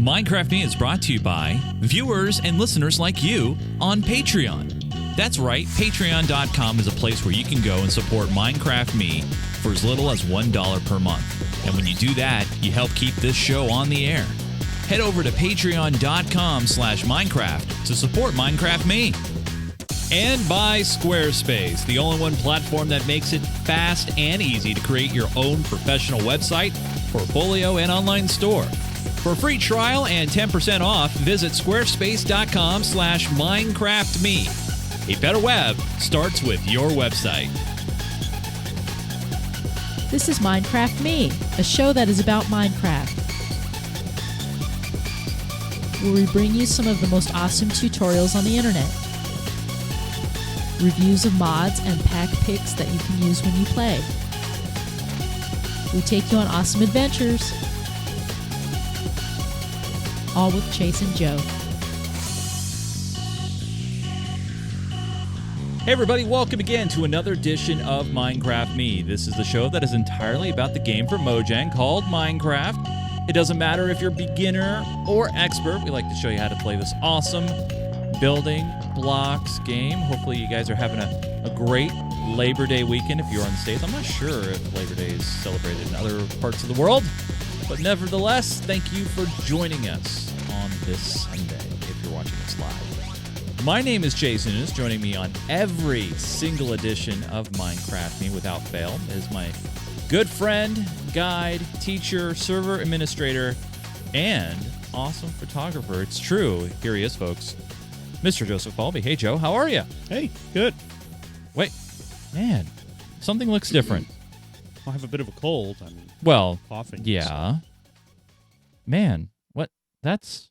Minecraft Me is brought to you by viewers and listeners like you on Patreon. That's right, patreon.com is a place where you can go and support Minecraft Me for as little as $1 per month. And when you do that, you help keep this show on the air. Head over to patreon.com/Minecraft to support Minecraft Me. And by Squarespace, the all-in-one platform that makes it fast and easy to create your own professional website, portfolio, and online store. For a free trial and 10% off, visit squarespace.com/MinecraftMe. A better web starts with your website. This is Minecraft Me, a show that is about Minecraft, where we bring you some of the most awesome tutorials on the internet, reviews of mods and pack picks that you can use when you play. We take you on awesome adventures, all with Chase and Joe. Hey everybody, welcome again to another edition of Minecraft Me. This is the show that is entirely about the game from Mojang called Minecraft. It doesn't matter if you're beginner or expert, we like to show you how to play this awesome building blocks game. Hopefully you guys are having a great Labor Day weekend if you're on the States. I'm not sure if Labor Day is celebrated in other parts of the world, but nevertheless, thank you for joining us on this Sunday if you're watching us live. My name is Jason Nunes. Joining me on every single edition of Minecraft Me without fail is my good friend, guide, teacher, server administrator, and awesome photographer. It's true. Here he is, folks. Mr. Joseph Falbey. Hey, Joe. How are you? Hey, good. Wait. Man, something looks different. I have a bit of a cold. I mean, Well, coughing. yeah. Man, what? That's.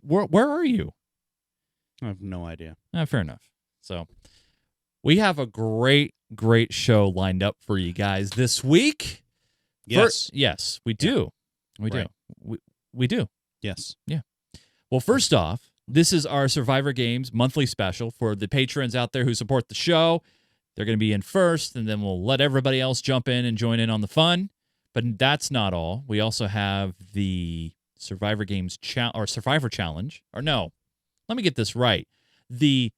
Where are you? I have no idea. Fair enough. So, we have a great show lined up for you guys this week. Yes. Yes, we do. We do. Right. We do. Yes. Yeah. Well, first off, this is our Survivor Games monthly special for the patrons out there who support the show. They're going to be in first, and then we'll let everybody else jump in and join in on the fun. But that's not all. We also have the Survivor Games Survivor Challenge. Or no, let me get this right. The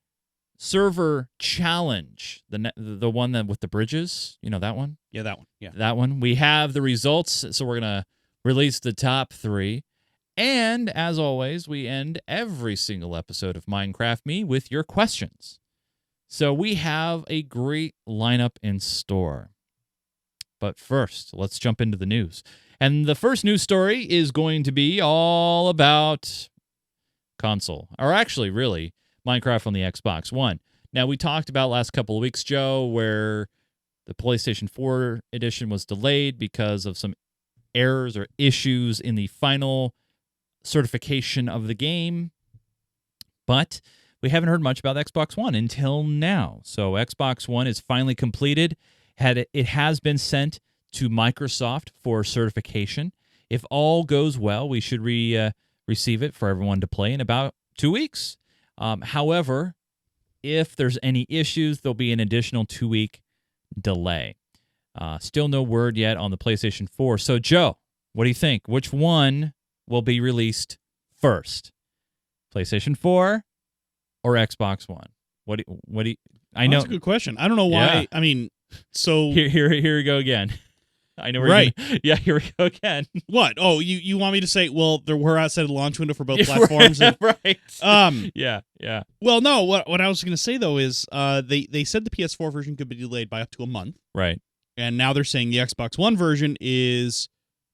Server Challenge, the one that with the bridges. You know that one? Yeah, that one. Yeah. That one. We have the results, so we're going to release the top 3. And as always, we end every single episode of Minecraft Me with your questions. So we have a great lineup in store. But first, let's jump into the news. And the first news story is going to be all about console. Or actually, really, Minecraft on the Xbox One. Now, we talked about last couple of weeks, Joe, where the PlayStation 4 edition was delayed because of some errors or issues in the final certification of the game, but we haven't heard much about Xbox One until now. So Xbox One is finally completed. It has been sent to Microsoft for certification. If all goes well, we should receive it for everyone to play in about 2 weeks. However, if there's any issues, there'll be an additional 2-week delay. Still no word yet on the PlayStation 4. So Joe, what do you think? Which one will be released first? PlayStation 4 or Xbox One? What do you I know That's a good question. I don't know why. Yeah. I mean, so here we go again. I know we're right. Yeah, here we go again. What? Oh, you want me to say, well, we're outside the launch window for both platforms? Right. Yeah. Well, no, what I was going to say though is they said the PS4 version could be delayed by up to a month. Right. And now they're saying the Xbox One version is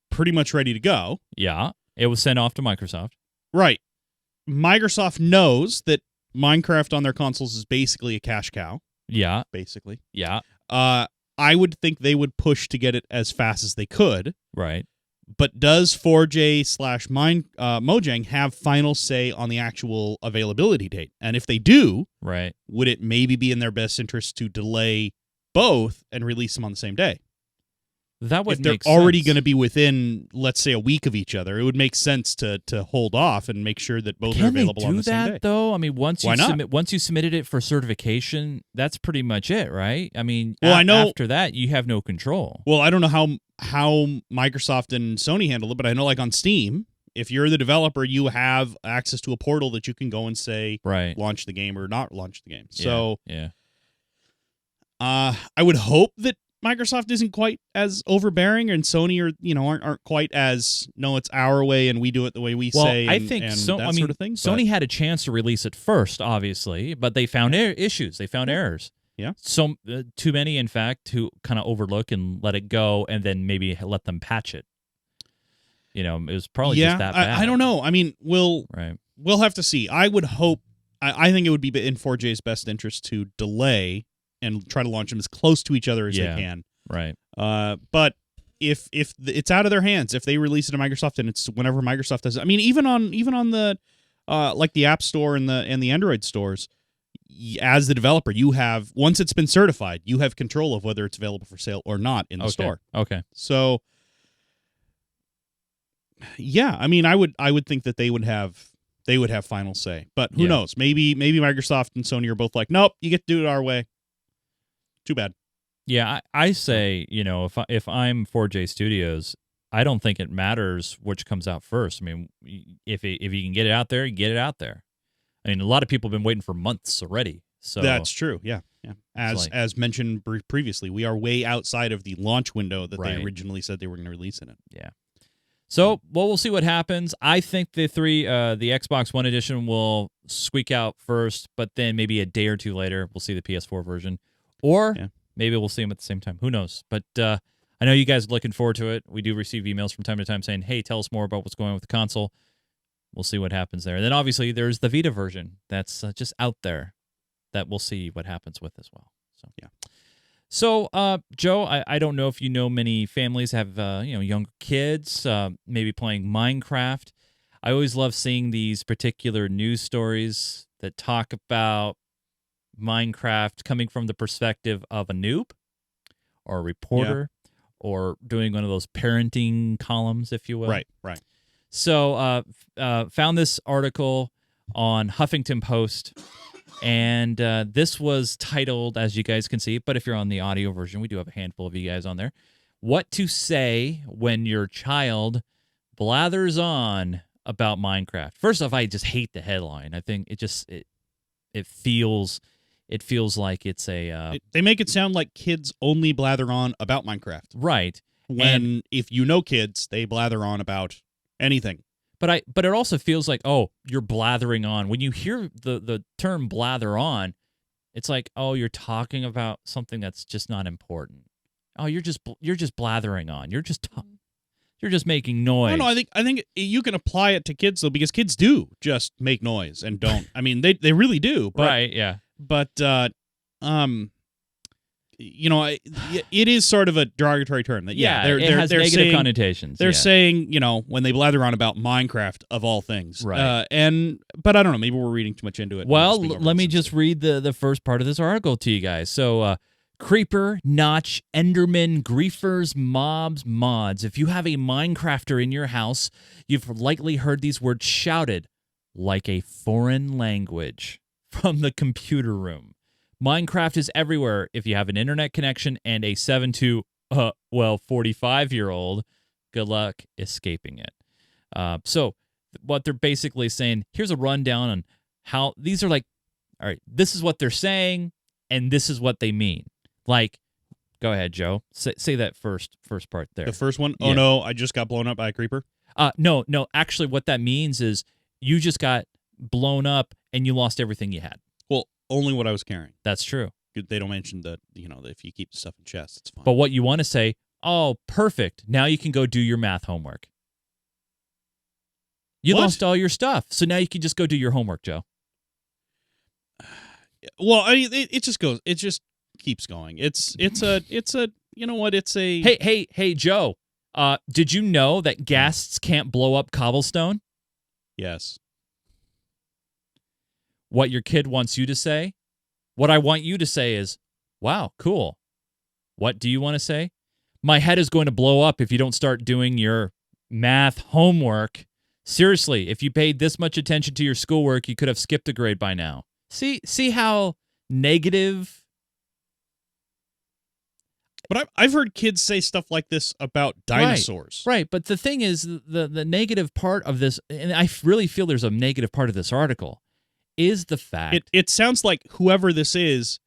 pretty much ready to go. Yeah. It was sent off to Microsoft. Right. Microsoft knows that Minecraft on their consoles is basically a cash cow. Yeah. Basically. Yeah. I would think they would push to get it as fast as they could. Right. But does 4J/Mojang have final say on the actual availability date? And if they do, right, would it maybe be in their best interest to delay both and release them on the same day? That would if they're make already sense. going to be within, let's say, a week of each other, it would make sense to hold off and make sure that both are available on the same day. Can they do that, though? I mean, once Why not? Once you submitted it for certification, that's pretty much it, right? I mean, Well, I know- after that, you have no control. Well, I don't know how Microsoft and Sony handle it, but I know like on Steam, if you're the developer, you have access to a portal that you can go and say, Right. launch the game or not launch the game. Yeah, So yeah. I would hope that Microsoft isn't quite as overbearing, and Sony aren't quite as, no, it's our way and we do it the way we Well, say. I And, think and so. that I mean, sort of thing. Sony had a chance to release it first, obviously, but they found issues. They found errors. Yeah. So too many, in fact, to kind of overlook and let it go, and then maybe let them patch it. You know, it was probably just that bad. I don't know. I mean, we'll have to see. I would hope. I think it would be in 4J's best interest to delay and try to launch them as close to each other as they can. Right. But if it's out of their hands, if they release it to Microsoft and it's whenever Microsoft does it, I mean, even on the like the App Store and the Android stores, as the developer, you have, once it's been certified, you have control of whether it's available for sale or not in the store. Okay. So, yeah, I mean, I would think that they would have final say, but who knows? Maybe Microsoft and Sony are both like, nope, you get to do it our way. Too bad. Yeah, I say, if I'm 4J Studios, I don't think it matters which comes out first. I mean, if you can get it out there, you get it out there. I mean, a lot of people have been waiting for months already. So that's true. Yeah. As mentioned previously, we are way outside of the launch window that they originally said they were going to release it in. Yeah. So, we'll see what happens. I think the Xbox One edition will squeak out first, but then maybe a day or two later, we'll see the PS4 version. Or maybe we'll see them at the same time. Who knows? But I know you guys are looking forward to it. We do receive emails from time to time saying, hey, tell us more about what's going on with the console. We'll see what happens there. And then obviously there's the Vita version that's just out there that we'll see what happens with as well. So yeah. So, Joe, I don't know if you know many families have younger kids, maybe playing Minecraft. I always love seeing these particular news stories that talk about Minecraft coming from the perspective of a noob or a reporter or doing one of those parenting columns, if you will. Right. So found this article on Huffington Post, and this was titled, as you guys can see, but if you're on the audio version, we do have a handful of you guys on there, What to Say When Your Child Blathers On About Minecraft. First off, I just hate the headline. I think it feels like it's a... they make it sound like kids only blather on about Minecraft. Right. When, if you know kids, they blather on about anything. But it also feels like, oh, you're blathering on. When you hear the term blather on, it's like, oh, you're talking about something that's just not important. Oh, you're just blathering on. You're just making noise. No, I think you can apply it to kids though, because kids do just make noise and don't. I mean, they really do. But, right? Yeah. But it is sort of a derogatory term. That it has negative saying, connotations. They're saying, when they blather on about Minecraft of all things, right? But I don't know. Maybe we're reading too much into it. Well, let me just read the first part of this article to you guys. So, Creeper, Notch, Enderman, Griefers, Mobs, Mods. If you have a Minecrafter in your house, you've likely heard these words shouted like a foreign language from the computer room. Minecraft is everywhere if you have an internet connection and a 7 to 45-year-old. Good luck escaping it. So what they're basically saying, here's a rundown on how these are like, all right, this is what they're saying, and this is what they mean. Like, go ahead, Joe. Say that first part there. The first one? Oh, no, I just got blown up by a creeper? No. Actually, what that means is you just got blown up and you lost everything you had. Well, only what I was carrying. That's true. They don't mention that, that if you keep the stuff in chests, it's fine. But what you want to say, oh, perfect. Now you can go do your math homework. You lost all your stuff, so now you can just go do your homework, Joe. Well, it just goes. It just keeps going. It's a. You know what? It's a. Hey, Joe. Did you know that ghasts can't blow up cobblestone? Yes. What your kid wants you to say? What I want you to say is, wow, cool. What do you want to say? My head is going to blow up if you don't start doing your math homework. Seriously, if you paid this much attention to your schoolwork, you could have skipped a grade by now. See how negative? But I've heard kids say stuff like this about dinosaurs. Right, but the thing is, the negative part of this, and I really feel there's a negative part of this article, is the fact... It sounds like whoever this is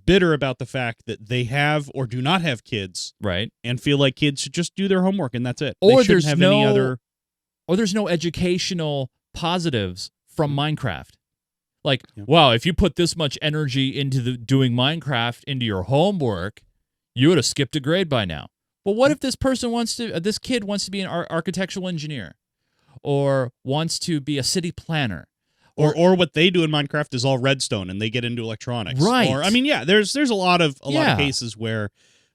bitter about the fact that they have or do not have kids, right, and feel like kids should just do their homework and that's it. Or they shouldn't have any other... Or there's no educational positives from Minecraft. Like, Yeah. wow, if you put this much energy into doing Minecraft into your homework, you would have skipped a grade by now. Well, what if this kid wants to be an architectural engineer, or wants to be a city planner, or what they do in Minecraft is all redstone and they get into electronics, right? Or I mean, yeah, there's a lot of cases where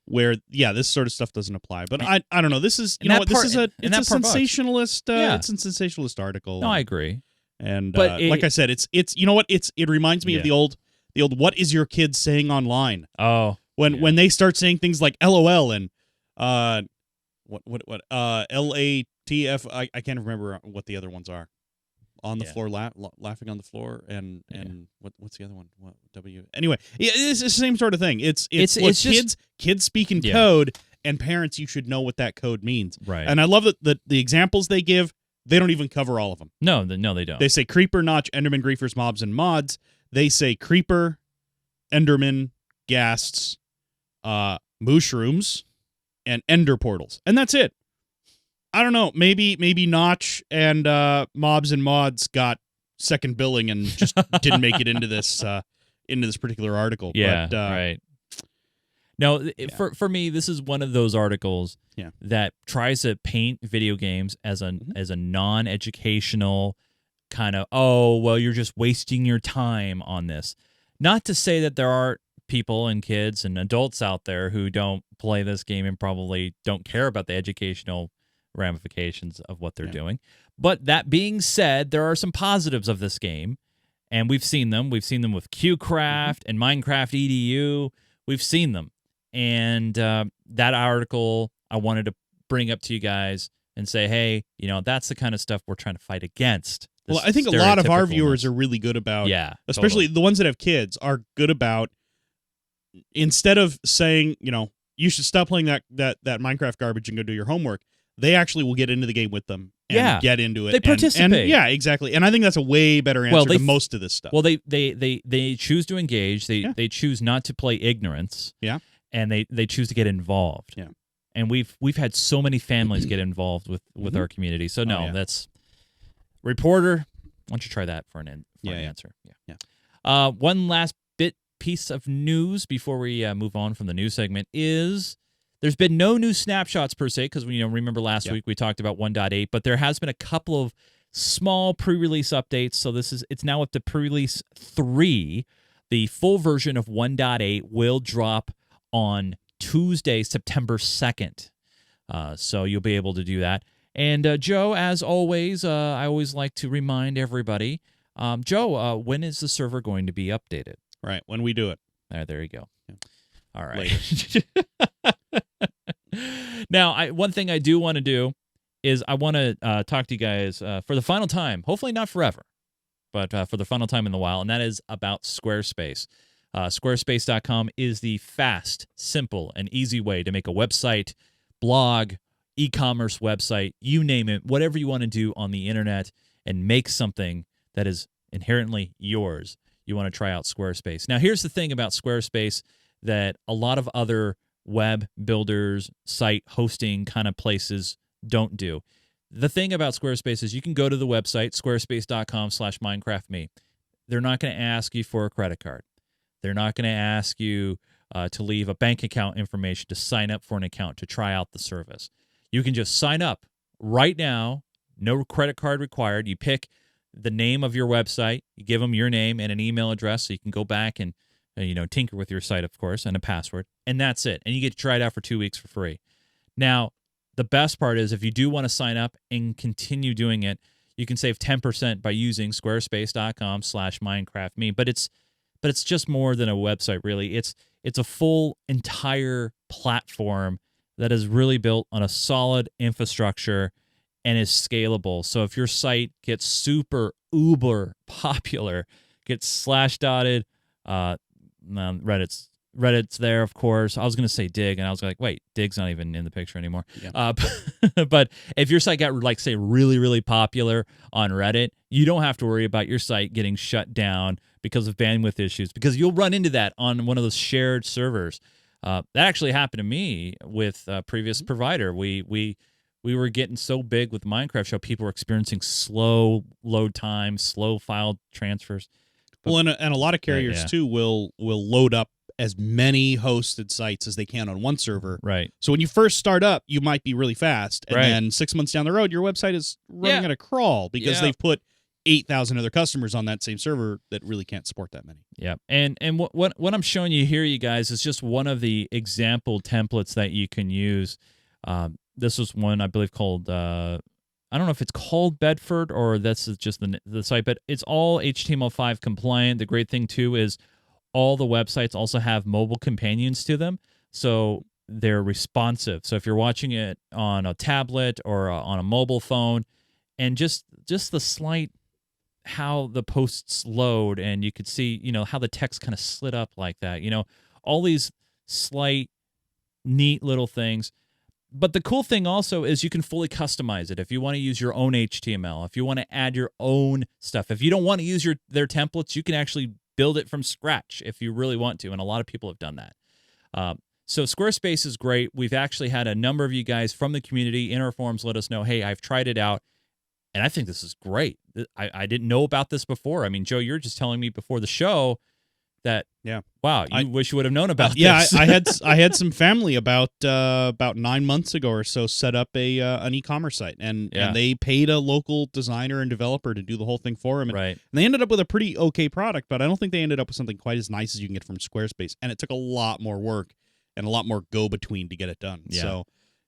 this sort of stuff doesn't apply. But I don't know. This is it's a sensationalist it's a sensationalist article. No, I agree. And but like I said, it's it reminds me of the old what is your kid saying online? Oh. When they start saying things like LOL and LATF, I can't remember what the other ones are. On the floor, laughing on the floor, and what's the other one? What, W? Anyway, it's the same sort of thing. It's kids speak in code, and parents, you should know what that code means. Right. And I love that the examples they give, they don't even cover all of them. No, they don't. They say creeper, notch, enderman, griefers, mobs, and mods. They say creeper, enderman, ghasts, mushrooms, and ender portals, and that's it. I don't know. Maybe Notch and mobs and mods got second billing and just didn't make it into this particular article. Yeah, but, right. No, for me, this is one of those articles that tries to paint video games as a non-educational kind of, oh, well, you're just wasting your time on this. Not to say that there are people and kids and adults out there who don't play this game and probably don't care about the educational ramifications of what they're doing. But that being said, there are some positives of this game, and we've seen them. We've seen them with QCraft and Minecraft EDU. We've seen them. And that article I wanted to bring up to you guys and say, hey, that's the kind of stuff we're trying to fight against. Well, I think a lot of our viewers are really good about, especially the ones that have kids, are good about, instead of saying, you should stop playing that Minecraft garbage and go do your homework, they actually will get into the game with them and get into it. They participate. And yeah, exactly. And I think that's a way better answer to most of this stuff. Well, they choose to engage. They choose not to play ignorance. Yeah. And they choose to get involved. Yeah. And we've had so many families get involved with our community. So that's reporter. Why don't you try that for an answer? Yeah. One last piece of news before we move on from the news segment is there's been no new snapshots per se, because remember last week we talked about 1.8, but there has been a couple of small pre-release updates. So it's now up to pre-release 3. The full version of 1.8 will drop on Tuesday, September 2nd. So you'll be able to do that. And Joe, as always, I always like to remind everybody, Joe, when is the server going to be updated? Right, when we do it. There you go. Yeah. All right. Now, one thing I do want to do is I want to talk to you guys for the final time, hopefully not forever, but for the final time in a while, and that is about Squarespace. Squarespace.com is the fast, simple, and easy way to make a website, blog, e-commerce website, you name it, whatever you want to do on the internet and make something that is inherently yours. You want to try out Squarespace. Now, here's the thing about Squarespace that a lot of other web builders, site hosting kind of places don't do. The thing about Squarespace is you can go to the website, squarespace.com/minecraftme. They're not going to ask you for a credit card. They're not going to ask you to leave a bank account information to sign up for an account to try out the service. You can just sign up right now, no credit card required. You pick the name of your website, you give them your name and an email address so you can go back and tinker with your site, of course, and a password, and that's it. And you get to try it out for 2 weeks for free. Now, the best part is if you do want to sign up and continue doing it, you can save 10% by using squarespace.com/minecraftme. But it's just more than a website, really. It's a full entire platform that is really built on a solid infrastructure and is scalable. So if your site gets super uber popular, gets slash dotted, Reddit's Reddit's there, of course. I was going to say Dig, and I was like, wait, Dig's not even in the picture anymore. Yeah. But if your site got, like, say, really, really popular on Reddit, you don't have to worry about your site getting shut down because of bandwidth issues, because you'll run into that on one of those shared servers. That actually happened to me with a previous provider. We were getting so big with the Minecraft show, people were experiencing slow load times, slow file transfers. Well, and a lot of carriers too will load up as many hosted sites as they can on one server. Right. So when you first start up, you might be really fast, and then 6 months down the road, your website is running at a crawl because they've put 8,000 other customers on that same server that really can't support that many. Yeah. And what I'm showing you here, you guys, is just one of the example templates that you can use. This was one, I believe, called I don't know if it's called Bedford or this is just the site, but it's all HTML5 compliant. The great thing, too, is all the websites also have mobile companions to them, so they're responsive. So if you're watching it on a tablet or on a mobile phone, and just the slight how the posts load, and you could see, how the text kind of slid up like that, all these slight, neat little things. But the cool thing also is you can fully customize it. If you want to use your own HTML, if you want to add your own stuff, if you don't want to use their templates, you can actually build it from scratch if you really want to, and a lot of people have done that. So Squarespace is great. We've actually had a number of you guys from the community in our forums let us know, hey, I've tried it out, and I think this is great. I didn't know about this before. I mean, Joe, you're just telling me before the show that, wow, you wish you would have known about this. I had some family about 9 months ago or so set up an e-commerce site, and they paid a local designer and developer to do the whole thing for them. And they ended up with a pretty okay product, but I don't think they ended up with something quite as nice as you can get from Squarespace. And it took a lot more work and a lot more go-between to get it done. Yeah. So,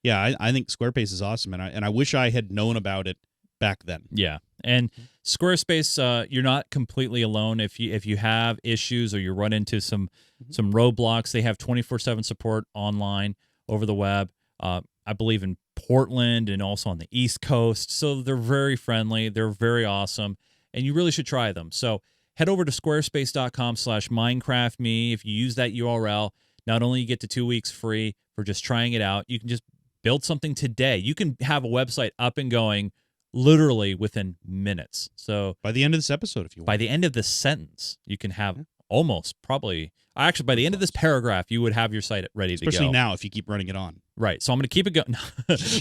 I think Squarespace is awesome, and I wish I had known about it back then. Yeah. And Squarespace, you're not completely alone. If you have issues or you run into some roadblocks, they have 24/7 support online over the web. I believe in Portland and also on the East Coast. So they're very friendly. They're very awesome, and you really should try them. So head over to squarespace.com/MinecraftMe. If you use that URL, not only you get to 2 weeks free for just trying it out, you can just build something today. You can have a website up and going literally within minutes. So by the end of this episode, if you want. By the end of this sentence, you can have almost probably, actually by the end of this paragraph, you would have your site ready to go. Especially now if you keep running it on. Right. So I'm going to keep it going.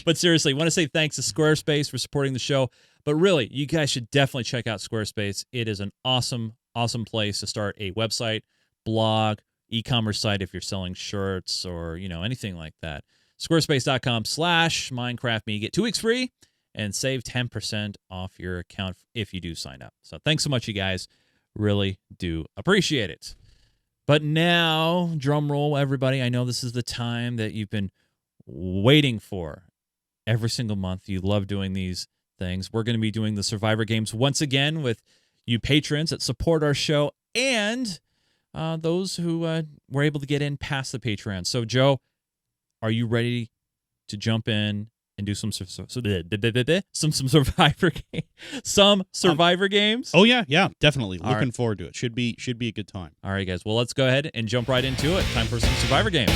But seriously, I want to say thanks to Squarespace for supporting the show. But really, you guys should definitely check out Squarespace. It is an awesome, awesome place to start a website, blog, e-commerce site if you're selling shirts or, anything like that. Squarespace.com/MinecraftMe. Get 2 weeks free and save 10% off your account if you do sign up. So thanks so much, you guys. Really do appreciate it. But now, drum roll, everybody. I know this is the time that you've been waiting for. Every single month, you love doing these things. We're going to be doing the Survivor Games once again with you patrons that support our show and those who were able to get in past the Patreon. So, Joe, are you ready to jump in and do some Survivor games? Oh yeah, definitely. Looking forward to it. Should be a good time. All right, guys. Well, let's go ahead and jump right into it. Time for some Survivor games.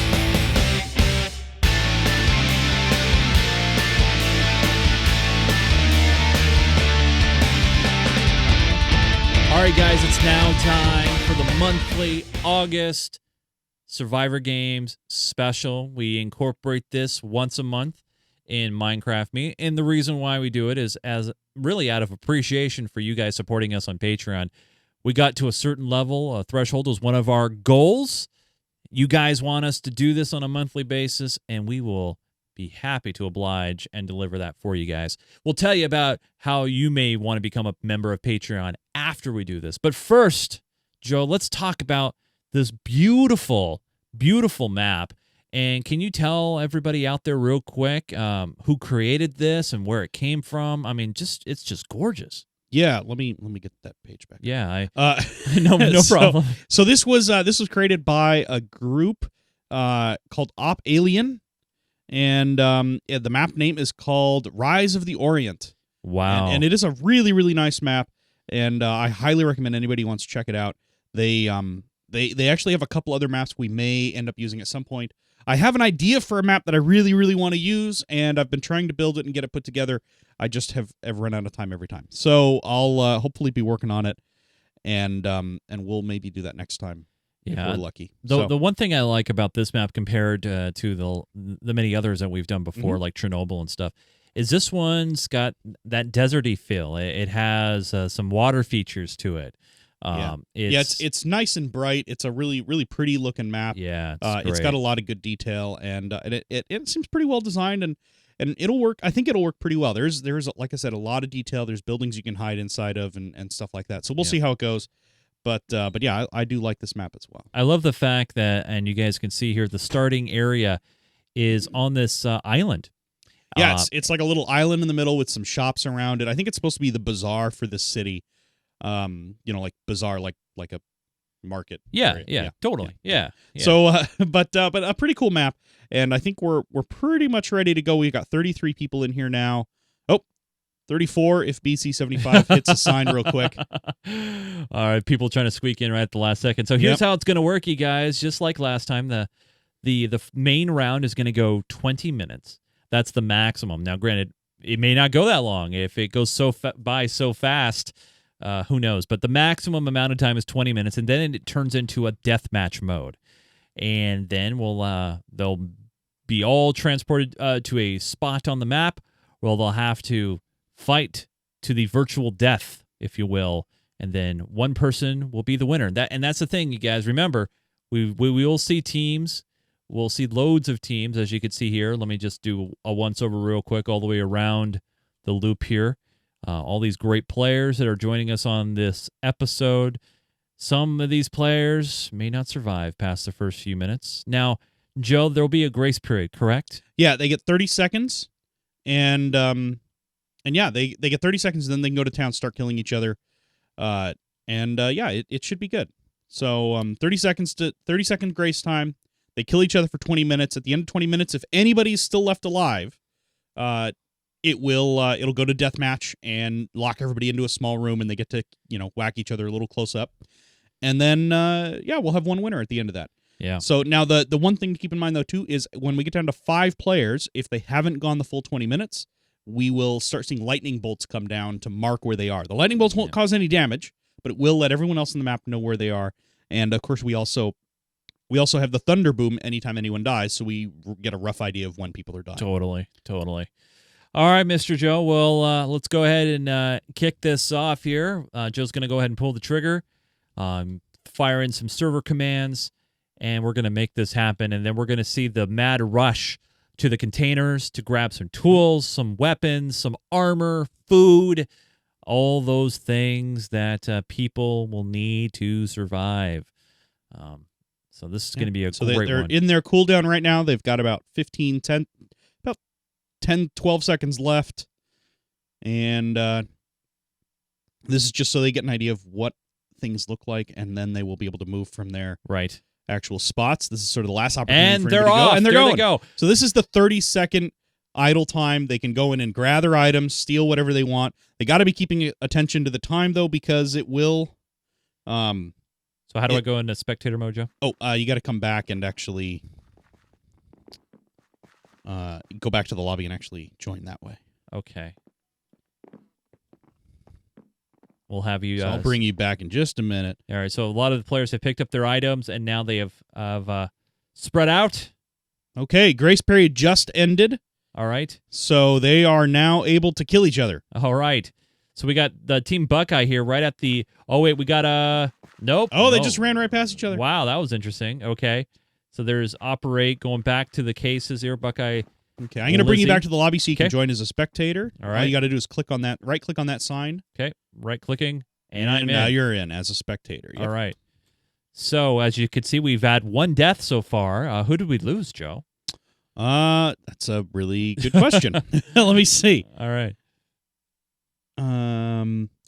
All right, guys. It's now time for the monthly August Survivor Games special. We incorporate this once a month in Minecraft Me, and the reason why we do it is as really out of appreciation for you guys supporting us on Patreon. We got to a certain level, a threshold was one of our goals. You guys want us to do this on a monthly basis, and we will be happy to oblige and deliver that for you guys. We'll tell you about how you may want to become a member of Patreon after we do this. But first, Joe, let's talk about this beautiful, beautiful map. And can you tell everybody out there real quick who created this and where it came from? I mean, it's just gorgeous. Yeah, let me get that page back. Yeah, no problem. So this was created by a group called Op Alien, and the map name is called Rise of the Orient. Wow, and it is a really, really nice map, and I highly recommend anybody who wants to check it out. They They actually have a couple other maps we may end up using at some point. I have an idea for a map that I really, really want to use, and I've been trying to build it and get it put together. I just have run out of time every time. So I'll hopefully be working on it, and we'll maybe do that next time if we're lucky. The one thing I like about this map compared to the many others that we've done before, like Chernobyl and stuff, is this one's got that deserty feel. It has some water features to it. It's nice and bright. It's a really, really pretty looking map. Yeah, it's got a lot of good detail, and it seems pretty well designed, and it'll work. I think it'll work pretty well. There's like I said, a lot of detail. There's buildings you can hide inside of and stuff like that. So we'll see how it goes. But yeah, I do like this map as well. I love the fact that, and you guys can see here, the starting area is on this island. Yeah, it's like a little island in the middle with some shops around it. I think it's supposed to be the bazaar for the city. Like bazaar, like a market. Yeah, totally. Yeah. So, but a pretty cool map, and I think we're pretty much ready to go. We've got 33 people in here now. Oh, 34 if BC75 hits a sign real quick. All right, people trying to squeak in right at the last second. So here's how it's going to work, you guys. Just like last time, the main round is going to go 20 minutes. That's the maximum. Now, granted, it may not go that long. If it goes by so fast, who knows? But the maximum amount of time is 20 minutes, and then it turns into a deathmatch mode. And then they'll be all transported to a spot on the map where they'll have to fight to the virtual death, if you will, and then one person will be the winner. That's the thing, you guys. Remember, we will see teams. We'll see loads of teams, as you can see here. Let me just do a once-over real quick all the way around the loop here. All these great players that are joining us on this episode. Some of these players may not survive past the first few minutes. Now, Joe, there'll be a grace period, correct? Yeah, they get 30 seconds, and yeah, they get 30 seconds, and then they can go to town, start killing each other, it should be good. So 30 second grace time. They kill each other for 20 minutes. At the end of 20 minutes, if anybody's still left alive, it'll go to deathmatch and lock everybody into a small room, and they get to whack each other a little close up, and then we'll have one winner at the end of that. Yeah. So now the one thing to keep in mind though too is when we get down to 5 players, if they haven't gone the full 20 minutes, we will start seeing lightning bolts come down to mark where they are. The lightning bolts won't cause any damage, but it will let everyone else on the map know where they are. And of course, we also have the thunder boom anytime anyone dies, so we get a rough idea of when people are dying. Totally. All right, Mr. Joe. Well, let's go ahead and kick this off here. Joe's going to go ahead and pull the trigger, fire in some server commands, and we're going to make this happen. And then we're going to see the mad rush to the containers to grab some tools, some weapons, some armor, food, all those things that people will need to survive. So this is going to be a great they're one. In their cooldown right now. They've got about 10, 12 seconds left. And this is just so they get an idea of what things look like, and then they will be able to move from their actual spots. This is sort of the last opportunity and for they're anybody to off. go. And they're there going. They go. So this is the 30-second idle time. They can go in and grab their items, steal whatever they want. They got to be keeping attention to the time, though, because it will... So how do I go into spectator mode, Joe? Oh, you got to come back and actually go back to the lobby and actually join that way. Okay. We'll have you... So I'll bring you back in just a minute. All right, so a lot of the players have picked up their items, and now they have spread out. Okay, grace period just ended. All right. So they are now able to kill each other. All right. So we got the Team Buckeye here right at the... Oh, wait, we got... Nope. Oh, they just ran right past each other. Wow, that was interesting. Okay. So there's Operate going back to the cases here, Buckeye. Okay, I'm going to bring you back to the lobby so you can join as a spectator. All right. All you got to do is click on that, right-click on that sign. Okay, right-clicking, and I'm in. Now you're in as a spectator. Yep. All right. So as you can see, we've had one death so far. Who did we lose, Joe? That's a really good question. Let me see. All right.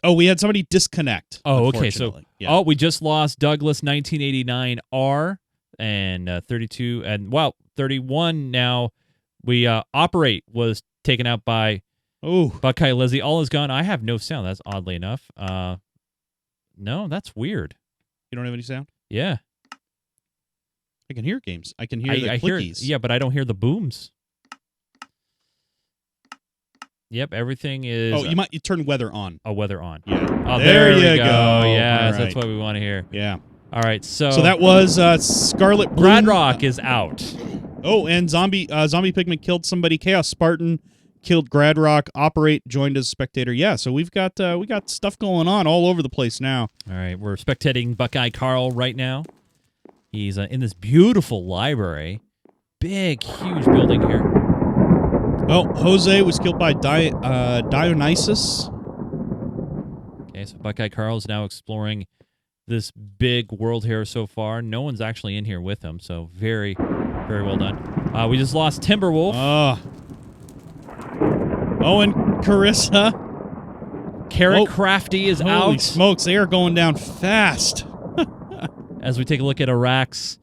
We had somebody disconnect. Oh, okay. So, yeah. we just lost Douglas 1989R and 32 and 31 now. We Operate was taken out by Buckeye Lizzie. All is gone. I have no sound. That's oddly enough. No, that's weird. You don't have any sound? Yeah. I can hear games. I can hear the I clickies. yeah, but I don't hear the booms. Yep, everything is. Oh, you turn weather on. Oh, weather on. Yeah. Oh, there we you go. go. Yes, All that's right. what we want to hear. Yeah. All right, so that was Scarlet Bloom. Gradrock is out. Oh, and Zombie Pigment killed somebody. Chaos Spartan killed Gradrock. Operate joined as spectator. Yeah, so we got stuff going on all over the place now. All right, we're spectating Buckeye Carl right now. He's in this beautiful library. Big, huge building here. Oh, Jose was killed by Dionysus. Okay, so Buckeye Carl is now exploring this big world here so far. No one's actually in here with him, so very, very well done. We just lost Timberwolf. Oh, and Carissa. Carrot Crafty is Holy out. smokes, they are going down fast. As we take a look at Iraq's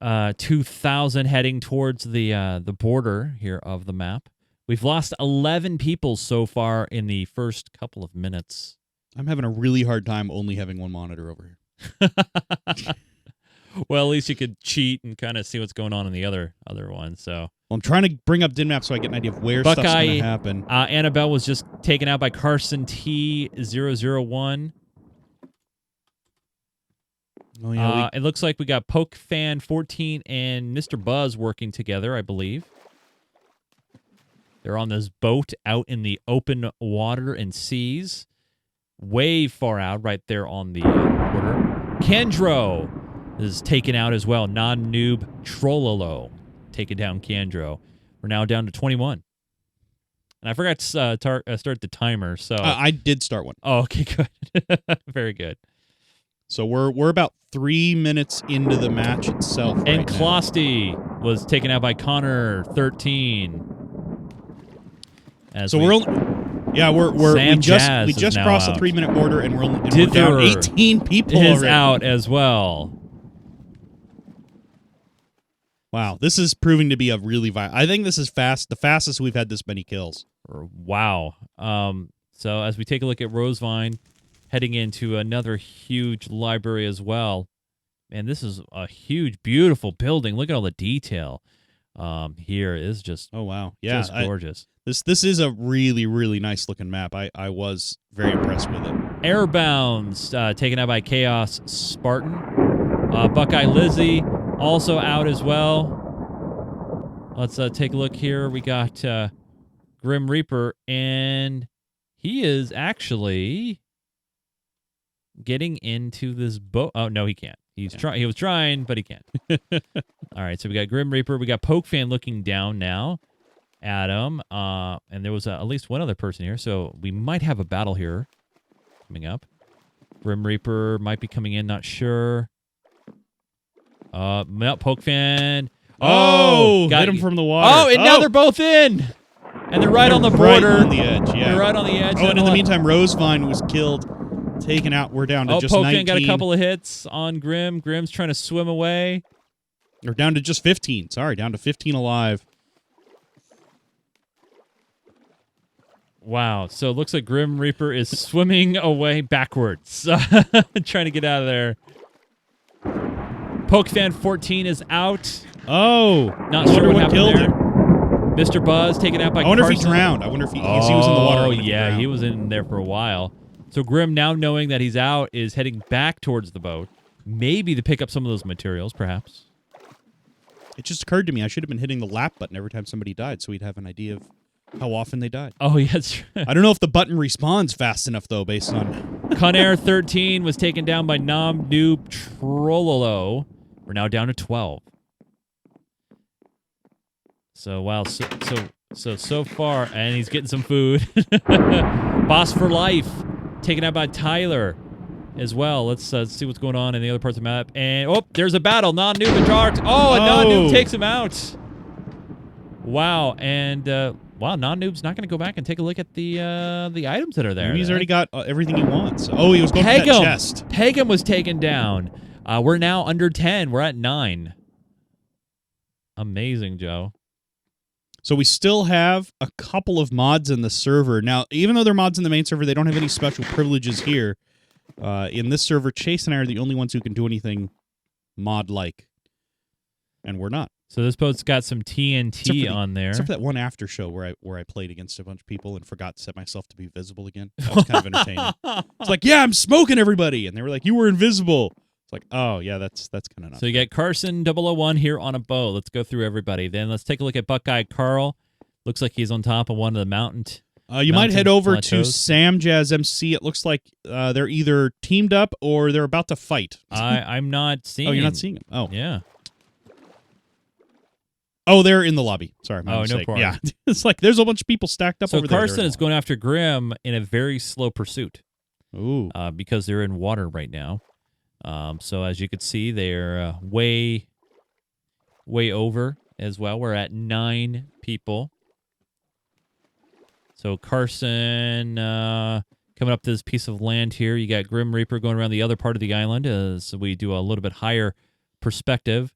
2,000 heading towards the border here of the map. We've lost 11 people so far in the first couple of minutes. I'm having a really hard time only having one monitor over here. Well, at least you could cheat and kind of see what's going on in the other one. So Well, I'm trying to bring up DinMap so I get an idea of where stuff's going to happen. Annabelle was just taken out by Carson T001. Oh, yeah, it looks like we got PokeFan14 and Mr. Buzz working together, I believe. They're on this boat out in the open water and seas. Way far out, right there on the border. Kendro is taken out as well. Non-noob Trollolo taking down Kendro. We're now down to 21. And I forgot to start the timer, so... I did start one. Oh, okay, good. Very good. So we're about 3 minutes into the match itself. And right Closty was taken out by Connor 13. So we just crossed the 3 minute border and we're down 18 people is already. out as well. Wow, this is proving to be a really I think this is the fastest we've had this many kills. Wow. So as we take a look at Rosevine, heading into another huge library as well. Man, this is a huge, beautiful building. Look at all the detail. Here is just just gorgeous. This is a really, really nice looking map. I was very impressed with it. Airbounds taken out by Chaos Spartan. Buckeye Lizzie also out as well. Let's take a look here. We got Grim Reaper, and he is actually getting into this boat. Oh, no, he can't. He was trying, but he can't. All right, so we got Grim Reaper. We got PokeFan looking down now at him. And there was at least one other person here, so we might have a battle here coming up. Grim Reaper might be coming in, not sure. PokeFan. Oh, hit him from the water. Oh, and now they're both in. And they're right on the border. Right on the edge, yeah. They're right on the edge. Oh, and in the meantime, Rosevine was killed, taken out. We're down to just 19. PokeFan got a couple of hits on Grim. Grim's trying to swim away. We're down to just 15. Sorry, down to 15 alive. Wow. So it looks like Grim Reaper is swimming away backwards. Trying to get out of there. PokeFan14 is out. Oh. Not sure what happened killed there. him. Mr. Buzz taken out by I wonder Carson. if he drowned. I wonder if he was in the water. Oh, yeah. He was in there for a while. So Grim, now knowing that he's out, is heading back towards the boat. Maybe to pick up some of those materials, perhaps. It just occurred to me I should have been hitting the lap button every time somebody died so we'd have an idea of how often they died. Oh, yeah, that's true. I don't know if the button responds fast enough, though, based on... Conair 13 was taken down by Nom Noob Trollolo. We're now down to 12. So, wow, so far, and he's getting some food. Boss for Life, taken out by Tyler as well. Let's see what's going on in the other parts of the map. And, oh, there's a battle. Non-Noob and Dark. Oh, and Non-Noob takes him out. Wow, and, wow, Non-Noob's not going to go back and take a look at the items that are there. Maybe he's already got everything he wants. Oh, he was going for that chest. Pegum was taken down. We're now under 10. We're at 9. Amazing, Joe. So we still have a couple of mods in the server. Now, even though they're mods in the main server, they don't have any special privileges here. In this server, Chase and I are the only ones who can do anything mod-like. and we're not. So this boat's got some Except TNT for on there. Except for that one after show where I played against a bunch of people and forgot to set myself to be visible again. That was kind of entertaining. It's like, yeah, I'm smoking everybody, and they were like, you were invisible. It's like, oh yeah, that's kind of not. So you got Carson 001 here on a boat. Let's go through everybody. Then let's take a look at Buckeye Carl. Looks like he's on top of one of the mountain. You might head over plateaus. to Sam Jazz MC. It looks like they're either teamed up or they're about to fight. I'm not seeing. Oh, you're not seeing them. Oh, yeah. Oh, they're in the lobby. Sorry, my mistake. No problem. Yeah, it's like there's a bunch of people stacked up So over there. Carson is going after Grim in a very slow pursuit. Ooh. Because they're in water right now. So as you can see, they're way over as well. We're at 9 people. So Carson coming up to this piece of land here. You got Grim Reaper going around the other part of the island as we do a little bit higher perspective.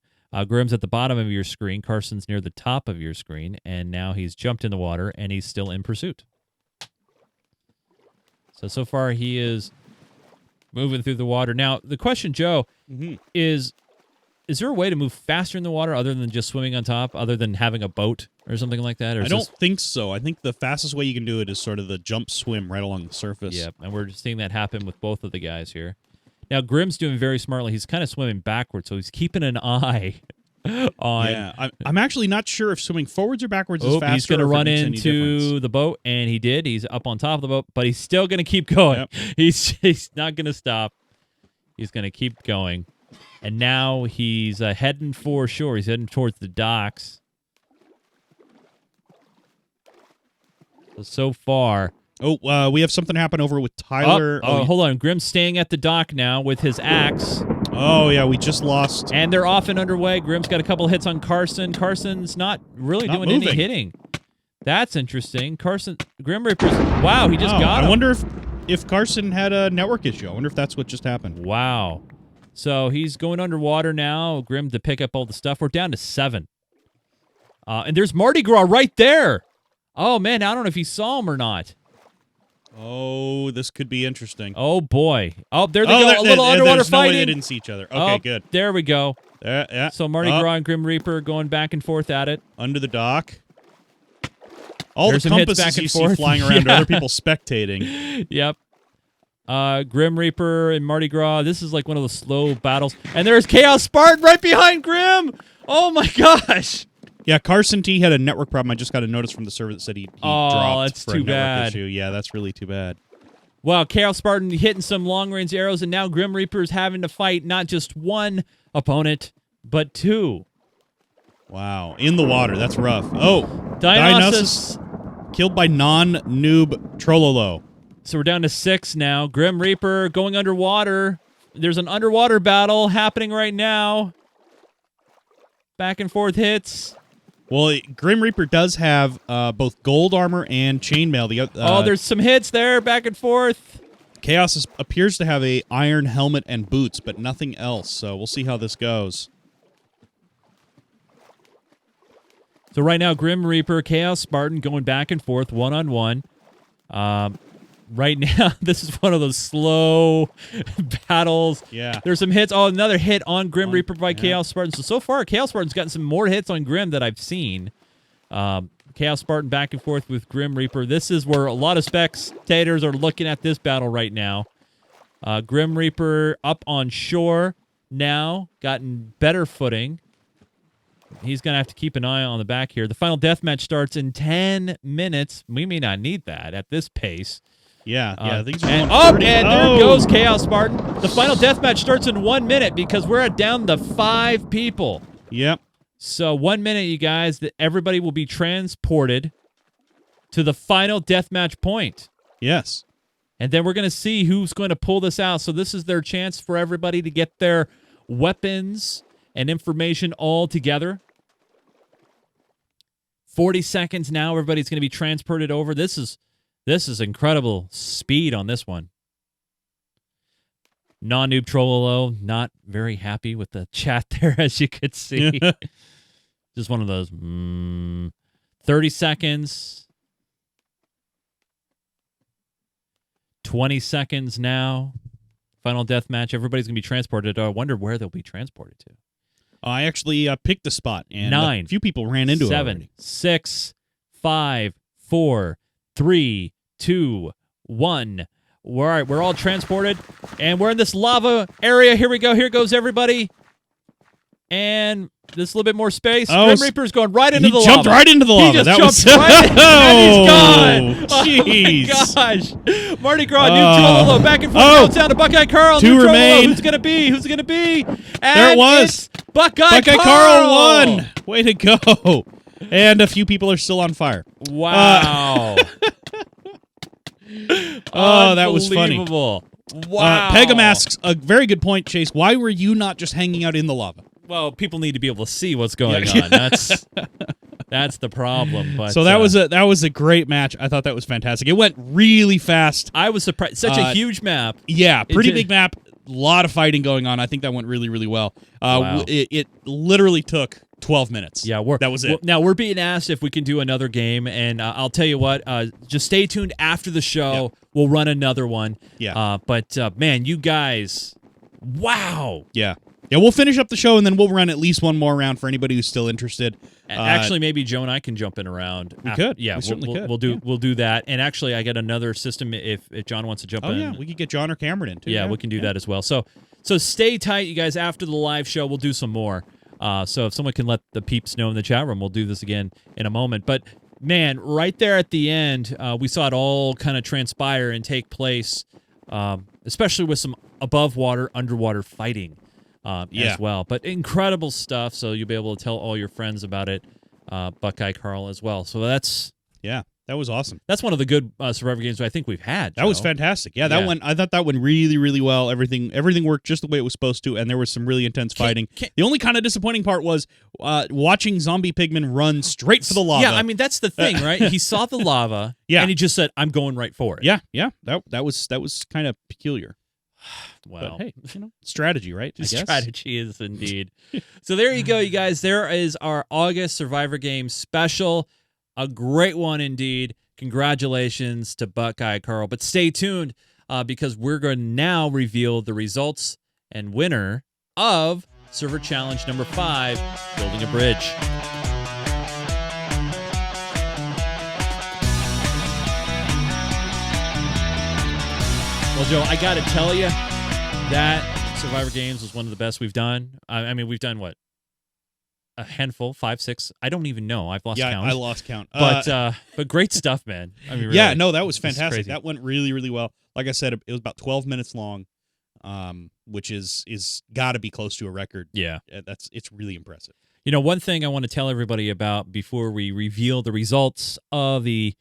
Grim's at the bottom of your screen. Carson's near the top of your screen. And now he's jumped in the water, and he's still in pursuit. So far he is moving through the water. Now, the question, Joe, is there a way to move faster in the water other than just swimming on top, other than having a boat or something like that? Or I don't think so. I think the fastest way you can do it is sort of the jump swim right along the surface. Yeah, and we're just seeing that happen with both of the guys here. Now, Grim's doing very smartly. He's kind of swimming backwards, so he's keeping an eye on... Yeah, I'm actually not sure if swimming forwards or backwards is faster. He's going to run into into the boat, and he did. He's up on top of the boat, but he's still going to keep going. Yep. He's not going to stop. He's going to keep going. And now he's heading for shore. He's heading towards the docks. So far... Oh, we have something happen over with Tyler. Hold on. Grim's staying at the dock now with his axe. Oh, yeah, we just lost. And they're off and underway. Grim's got a couple hits on Carson. Carson's not really doing moving. any hitting. That's interesting. Grim Reaper's... Wow, he just got him. I wonder if Carson had a network issue. I wonder if that's what just happened. Wow. So he's going underwater now. Grim to pick up all the stuff. We're down to 7. And there's Mardi Gras right there. Oh, man, I don't know if he saw him or not. Oh, this could be interesting. Oh, boy. Oh, there they go. A little underwater fighting. No way they didn't see each other. Okay, good. There we go. Yeah. So Mardi Gras and Grim Reaper going back and forth at it. Under the dock. All There's the some hits compasses back and you forth. see flying around Yeah. are other people spectating. Yep. Grim Reaper and Mardi Gras. This is like one of the slow battles. And there's Chaos Spartan right behind Grim. Oh, my gosh. Yeah, Carson T had a network problem. I just got a notice from the server that said he dropped that's for too a network bad. issue. Yeah, that's really too bad. Wow, Chaos Spartan hitting some long-range arrows, and now Grim Reaper's having to fight not just one opponent, but 2. Wow, in the water. That's rough. Oh, Dionysus. Killed by non-noob Trololo. So we're down to 6 now. Grim Reaper going underwater. There's an underwater battle happening right now. Back and forth hits. Well, Grim Reaper does have both gold armor and chainmail. There's some hits there, back and forth. Chaos appears to have a iron helmet and boots, but nothing else. So we'll see how this goes. So right now, Grim Reaper, Chaos Spartan going back and forth, one-on-one. Right now, this is one of those slow battles. Yeah. There's some hits. Oh, another hit on Grim Reaper by Chaos Spartan. So far, Chaos Spartan's gotten some more hits on Grim that I've seen. Chaos Spartan back and forth with Grim Reaper. This is where a lot of spectators are looking at this battle right now. Grim Reaper up on shore now, gotten better footing. He's going to have to keep an eye on the back here. The final deathmatch starts in 10 minutes. We may not need that at this pace. Yeah, things are and going there goes Chaos Spartan. The final deathmatch starts in 1 minute because we're down to 5 people. Yep. So 1 minute, you guys, that everybody will be transported to the final deathmatch point. Yes. And then we're going to see who's going to pull this out. So this is their chance for everybody to get their weapons and information all together. 40 seconds now, everybody's going to be transported over. This is incredible speed on this one. Non-noob Trollolo, not very happy with the chat there, as you could see. Just one of those 30 seconds. 20 seconds now. Final death match. Everybody's going to be transported. I wonder where they'll be transported to. I actually picked the spot, and 9, a few people ran into it 7, already. 6, 5, 4, 3, 2, 1. All right, we're all transported, and we're in this lava area. Here we go. Here goes everybody. And this little bit more space. Oh, Grim Reaper's going right into the lava. He jumped right into the lava. He just that jumped was right in, and he's gone. Jeez. Oh, my gosh. Mardi Gras, new Trololo, back and forth, goes down to Buckeye Carl. 2 new remain. Trololo. Who's going to be? Who's going to be? And There it was. It's Buckeye Carl won. Way to go. And a few people are still on fire. Wow. Oh, that was funny. Unbelievable. Wow. Pegum asks, a very good point, Chase. Why were you not just hanging out in the lava? Well, people need to be able to see what's going on. That's the problem. But so that was a great match. I thought that was fantastic. It went really fast. I was surprised. Such a huge map. Yeah, pretty big map. A lot of fighting going on. I think that went really, really well. Wow. It literally took 12 minutes. Yeah, that was it. Now we're being asked if we can do another game, and I'll tell you what. Just stay tuned after the show. Yep. We'll run another one. Yeah. But man, you guys, wow. Yeah. Yeah, we'll finish up the show, and then we'll run at least one more round for anybody who's still interested. Actually, maybe Joe and I can jump in around. We could. Yeah, we certainly could. We'll do that. And actually, I got another system if John wants to jump in. Oh yeah, we could get John or Cameron in too. Yeah, we can do that as well. So stay tight, you guys. After the live show, we'll do some more. So if someone can let the peeps know in the chat room, we'll do this again in a moment. But man, right there at the end, we saw it all kind of transpire and take place, especially with some above water, underwater fighting as well. But incredible stuff. So you'll be able to tell all your friends about it, Buckeye Carl as well. So that was awesome. That's one of the good Survivor games I think we've had. That was fantastic. Yeah, that one. I thought that went really, really well. Everything worked just the way it was supposed to, and there was some really intense fighting. The only kind of disappointing part was watching zombie pigmen run straight for the lava. Yeah, I mean that's the thing, right? He saw the lava, and he just said, "I'm going right for it." Yeah. That was kind of peculiar. Well, but, hey, strategy, right? I guess. Strategy is indeed. So there you go, you guys. There is our August Survivor Game special. A great one indeed. Congratulations to Buckeye Carl. But stay tuned because we're going to now reveal the results and winner of Server Challenge number 5, Building a Bridge. Well, Joe, I got to tell you, that Survivor Games was one of the best we've done. I mean, we've done what? A handful, 5, 6. I don't even know. I've lost count. Yeah, I lost count. But great stuff, man. I mean, really, yeah, no, that was fantastic. That went really, really well. Like I said, it was about 12 minutes long, which is got to be close to a record. Yeah, it's really impressive. You know, one thing I want to tell everybody about before we reveal the results of the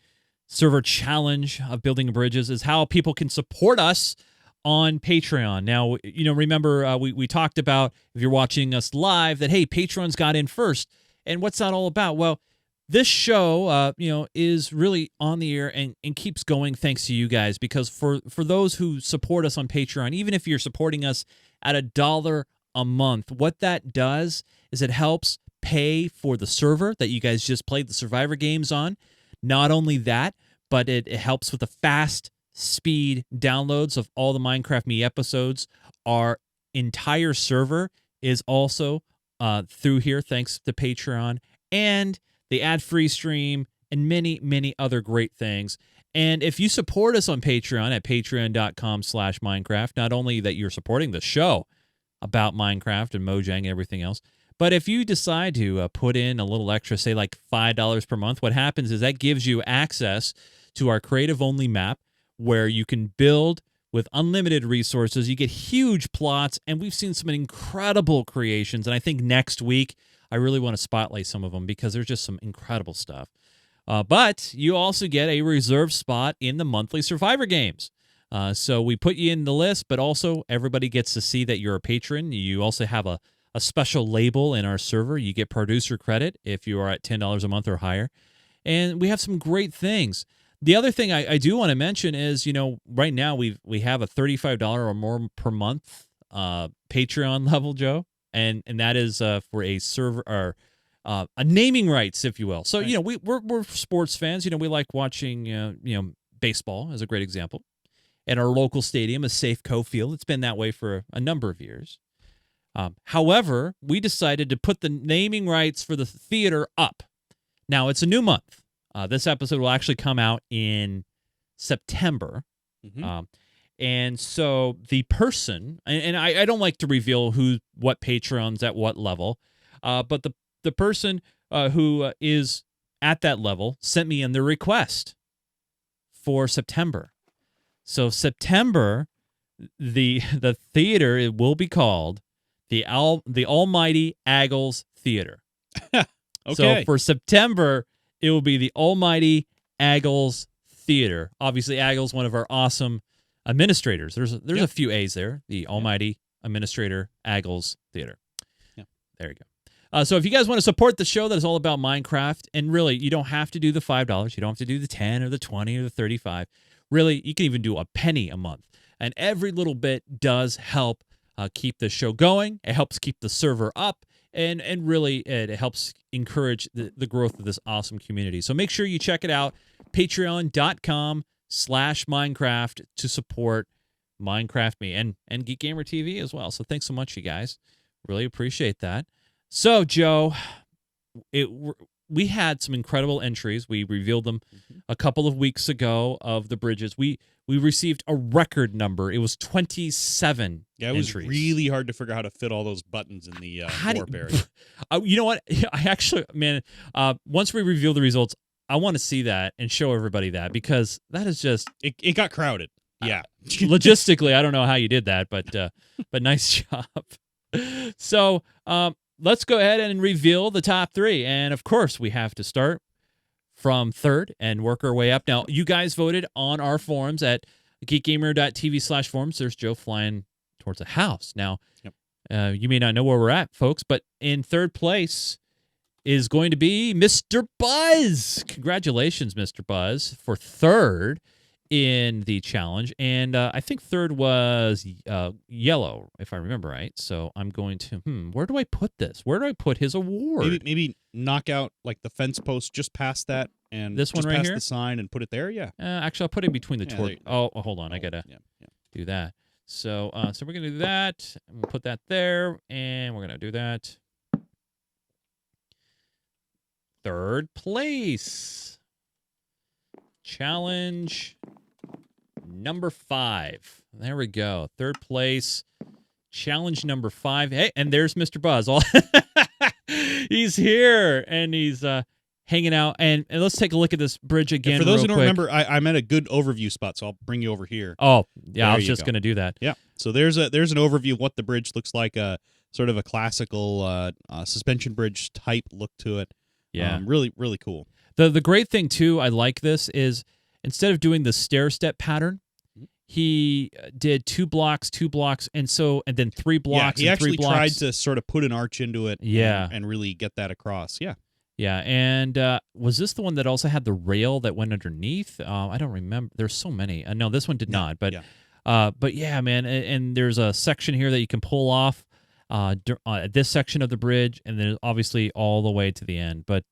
server challenge of building bridges is how people can support us on Patreon. Now, you know, remember we talked about, if you're watching us live, that, hey, Patreon's got in first. And what's that all about? Well, this show, is really on the air and keeps going thanks to you guys, because for those who support us on Patreon, even if you're supporting us at $1 a month, what that does is it helps pay for the server that you guys just played the Survivor games on. Not only that, but it helps with the fast speed downloads of all the Minecraft Me episodes. Our entire server is also through here thanks to Patreon, and the ad-free stream, and many, many other great things. And if you support us on Patreon at patreon.com/Minecraft, not only that you're supporting the show about Minecraft and Mojang and everything else, but if you decide to put in a little extra, say like $5 per month, what happens is that gives you access to our creative-only map, where you can build with unlimited resources. You get huge plots, and we've seen some incredible creations. And I think next week, I really want to spotlight some of them because there's just some incredible stuff. But you also get a reserved spot in the monthly Survivor games. So we put you in the list, but also everybody gets to see that you're a patron. You also have a special label in our server. You get producer credit if you are at $10 a month or higher. And we have some great things. The other thing I do want to mention is, right now we have a $35 or more per month Patreon level, Joe, and that is for a server or a naming rights, if you will. So right. We're sports fans. We like watching baseball as a great example, and our local stadium is Safeco Field. It's been that way for a number of years. However, we decided to put the naming rights for the theater up. Now, it's a new month. This episode will actually come out in September. Mhm. And so the person, and I don't like to reveal what Patreon's at what level, but the person who is at that level sent me in the request for September. So September, the theater, it will be called the Almighty Aggles Theater. Okay. So for September, it will be the Almighty Aggles Theater. Obviously, Aggles, one of our awesome administrators. There's a few A's there. The Almighty Administrator Aggles Theater. Yeah. There you go. So if you guys want to support the show that is all about Minecraft, and really, you don't have to do the $5. You don't have to do the 10 or the 20 or the 35. Really, you can even do a penny a month. And every little bit does help keep the show going. It helps keep the server up. And really, it helps encourage the growth of this awesome community. So make sure you check it out, patreon.com/Minecraft to support Minecraft Me and Geek Gamer TV as well. So thanks so much, you guys. Really appreciate that. So, Joe, we had some incredible entries. We revealed them a couple of weeks ago of the bridges. We received a record number. It was 27 Yeah, it was entries. really hard to figure out how to fit all those buttons in the warp area. You know what? I actually, man, once we reveal the results, I want to see that and show everybody that, because that is just... It got crowded. Yeah. Logistically, I don't know how you did that, but nice job. So let's go ahead and reveal the top three. And, of course, we have to start from third and work our way up. Now, you guys voted on our forums at geekgamer.tv/forums. There's Joe flying towards a house. Now, you may not know where we're at, folks, but in third place is going to be Mr. Buzz. Congratulations, Mr. Buzz, for third in the challenge. And I think third was yellow, if I remember right. So I'm going to, where do I put this? Where do I put his award? Maybe knock out like the fence post just past that, and this one just right past here? the sign and put it there. Yeah. Actually, I'll put it between the torch. Oh, hold on. I got to Yeah. do that. So so we're going to do that. I'm going to put that there, and we're going to do that. Third place. Challenge number 5. There we go. Third place. Challenge number 5. Hey, and there's Mr. Buzz. He's here, and he's hanging out. And let's take a look at this bridge again. And for those who don't quick. remember, I'm at a good overview spot, so I'll bring you over here. Oh, yeah, I There was you just go. going to do that. Yeah. So there's an overview of what the bridge looks like. Sort of a classical suspension bridge type look to it. Yeah. Really, really cool. The great thing, too, I like this, is instead of doing the stair-step pattern, he did 2 blocks, 2 blocks, and then 3 blocks. Yeah, he and actually 3 blocks. tried to sort of put an arch into it. Yeah. And really get that across. Yeah. Yeah, and was this the one that also had the rail that went underneath? I don't remember. There's so many. No, this one did not. But yeah, man. And there's a section here that you can pull off this section of the bridge, and then obviously all the way to the end. But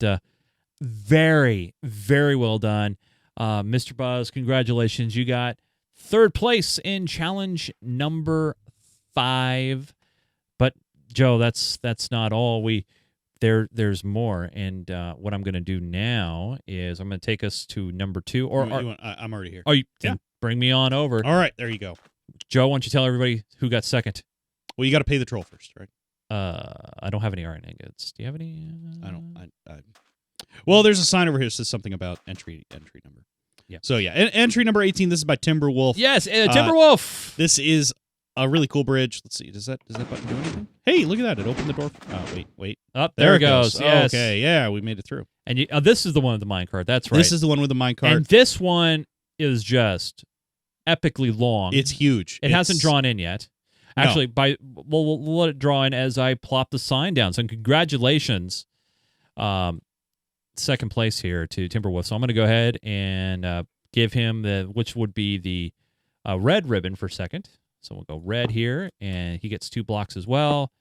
very, very well done, Mr. Buzz. Congratulations, you got third place in challenge number 5. But Joe, that's not all. There's more, and what I'm going to do now is I'm going to take us to number 2. I'm already here. Oh, then bring me on over. All right, there you go. Joe, why don't you tell everybody who got second? Well, you got to pay the troll first, right? I don't have any iron ingots. Do you have any? I don't. Well, there's a sign over here that says something about entry number. Yeah. So yeah, entry number 18. This is by Timberwolf. Yes, Timberwolf. This is a really cool bridge. Let's see. Does that button do anything? Hey, look at that! It opened the door. Oh, wait. Up there it goes. Yes. Okay, yeah, we made it through. And this is the one with the minecart. That's right. This is the one with the minecart. And this one is just epically long. It's huge. It hasn't drawn in yet. Actually, we'll let it draw in as I plop the sign down. So congratulations, second place here to Timberwolf. So I'm going to go ahead and give him which would be the red ribbon for second. So we'll go red here, and he gets 2 blocks as well.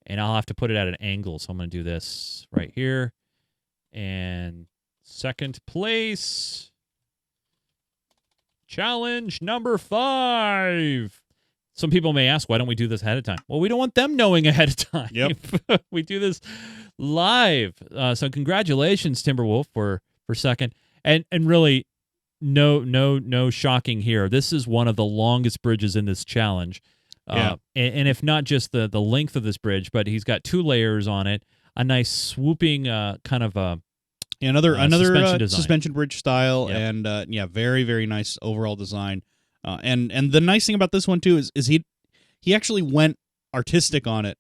And I'll have to put it at an angle. So I'm going to do this right here. And second place, challenge number 5. some people may ask, why don't we do this ahead of time? Well, we don't want them knowing ahead of time. Yep. We do this live. So congratulations, Timberwolf, for second. And really, no shocking here. This is one of the longest bridges in this challenge. Yeah. And if not just the length of this bridge, but he's got 2 layers on it, a nice swooping kind of Another suspension design. suspension bridge style, Yep. and very, very nice overall design. And the nice thing about this one too is he actually went artistic on it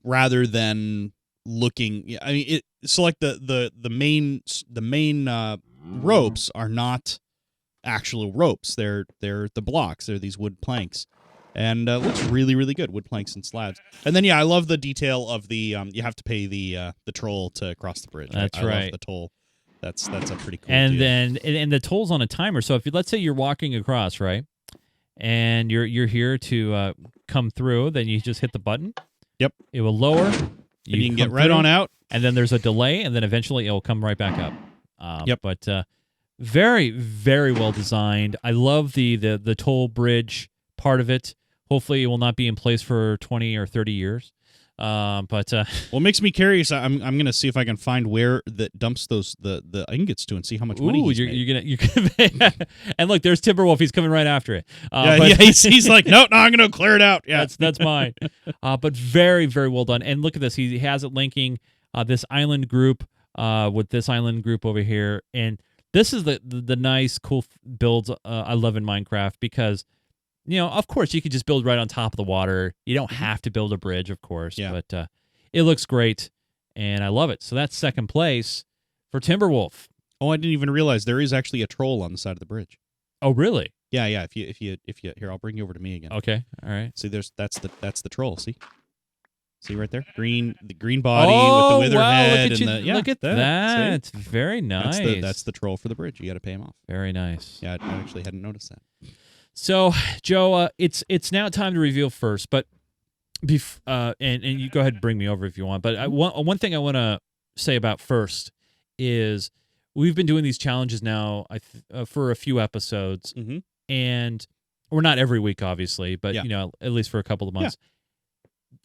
rather than looking. I mean, so like the main ropes are not actual ropes. They're the blocks. They're these wood planks. And looks really, really good. Wood planks and slabs. And then, I love the detail of the you have to pay the troll to cross the bridge. That's I right. love the toll. That's a pretty cool And deal. then and the toll's on a timer. So if let's say you're walking across, right, and you're here to come through, then you just hit the button. Yep. It will lower. You can get come right through, on out. and then there's a delay, and then eventually it will come right back up. Yep. But very, very well designed. I love the toll bridge part of it. Hopefully, it will not be in place for 20 or 30 years. But Well, it makes me curious. I'm gonna see if I can find where that dumps those the ingots to and see how much money he's made. you're gonna and look, there's Timberwolf. He's coming right after it. He's like, no, I'm gonna clear it out. Yeah, that's mine. But very, very well done. And look at this. He has it linking this island group with this island group over here. And this is the nice, cool builds I love in Minecraft because, of course, you could just build right on top of the water. You don't have to build a bridge, of course. Yeah. But it looks great, and I love it. So that's second place for Timberwolf. Oh, I didn't even realize there is actually a troll on the side of the bridge. Oh, really? Yeah. If you here, I'll bring you over to me again. Okay. All right. See, that's the troll. See right there, the green body with the wither head Look at that. It's very nice. That's the troll for the bridge. You got to pay him off. Very nice. Yeah, I actually hadn't noticed that. So, Joe, it's now time to reveal first, but and you go ahead and bring me over if you want. But one thing I want to say about first is we've been doing these challenges now for a few episodes, Mm-hmm. and we're not every week, obviously, but Yeah. at least for a couple of months.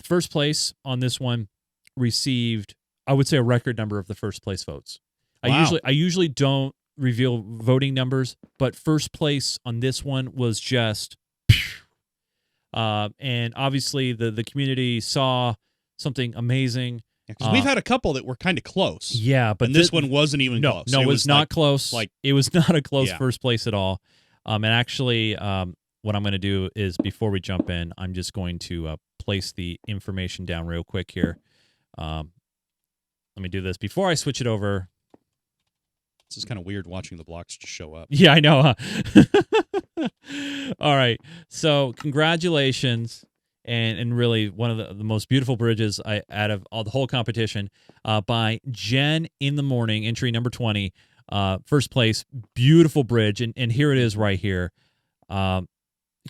First place on this one received, I would say, a record number of the first place votes. Wow. I usually don't reveal voting numbers, but first place on this one was just and obviously the community saw something amazing. Because we've had a couple that were kind of close. Yeah, but and this one wasn't even close. No, it was not close. It was not a close Yeah. first place at all. And actually, what I'm going to do is before we jump in, I'm just going to place the information down real quick here. Let me do this before I switch it over. This is kind of weird watching the blocks just show up. Yeah, I know. Huh? All right. So congratulations. And really one of the most beautiful bridges out of all the whole competition by Jen in the Morning, entry number 20. First place, beautiful bridge. And here it is right here.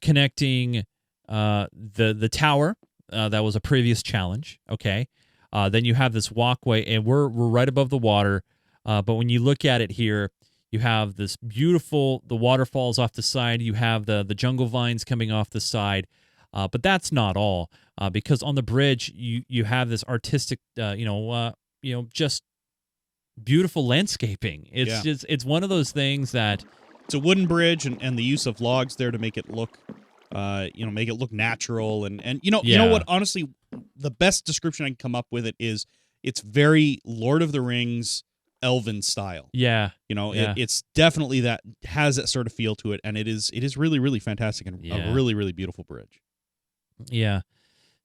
Connecting the tower. That was a previous challenge. Okay. Then you have this walkway, and we're right above the water. But when you look at it here, you have this beautiful, the waterfalls off the side. You have the jungle vines coming off the side. But that's not all, because on the bridge you have this artistic, just beautiful landscaping. It's one of those things that it's a wooden bridge, and the use of logs there to make it look, make it look natural, and you know what? Honestly, the best description I can come up with it is it's very Lord of the Rings, elven style. Yeah, it's definitely has that sort of feel to it, and it is really, really fantastic and a really, really beautiful bridge. Yeah.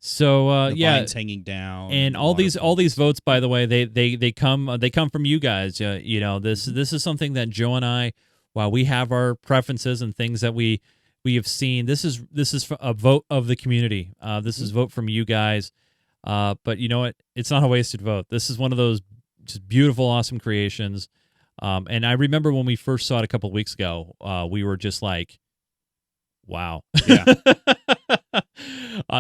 So the vines hanging down, and all these votes, by the way, they come from you guys. This is something that Joe and I, while we have our preferences and things that we have seen, this is a vote of the community. This is vote from you guys. But you know what? It's not a wasted vote. This is one of those just beautiful, awesome creations. And I remember when we first saw it a couple of weeks ago, we were just like, wow. Yeah.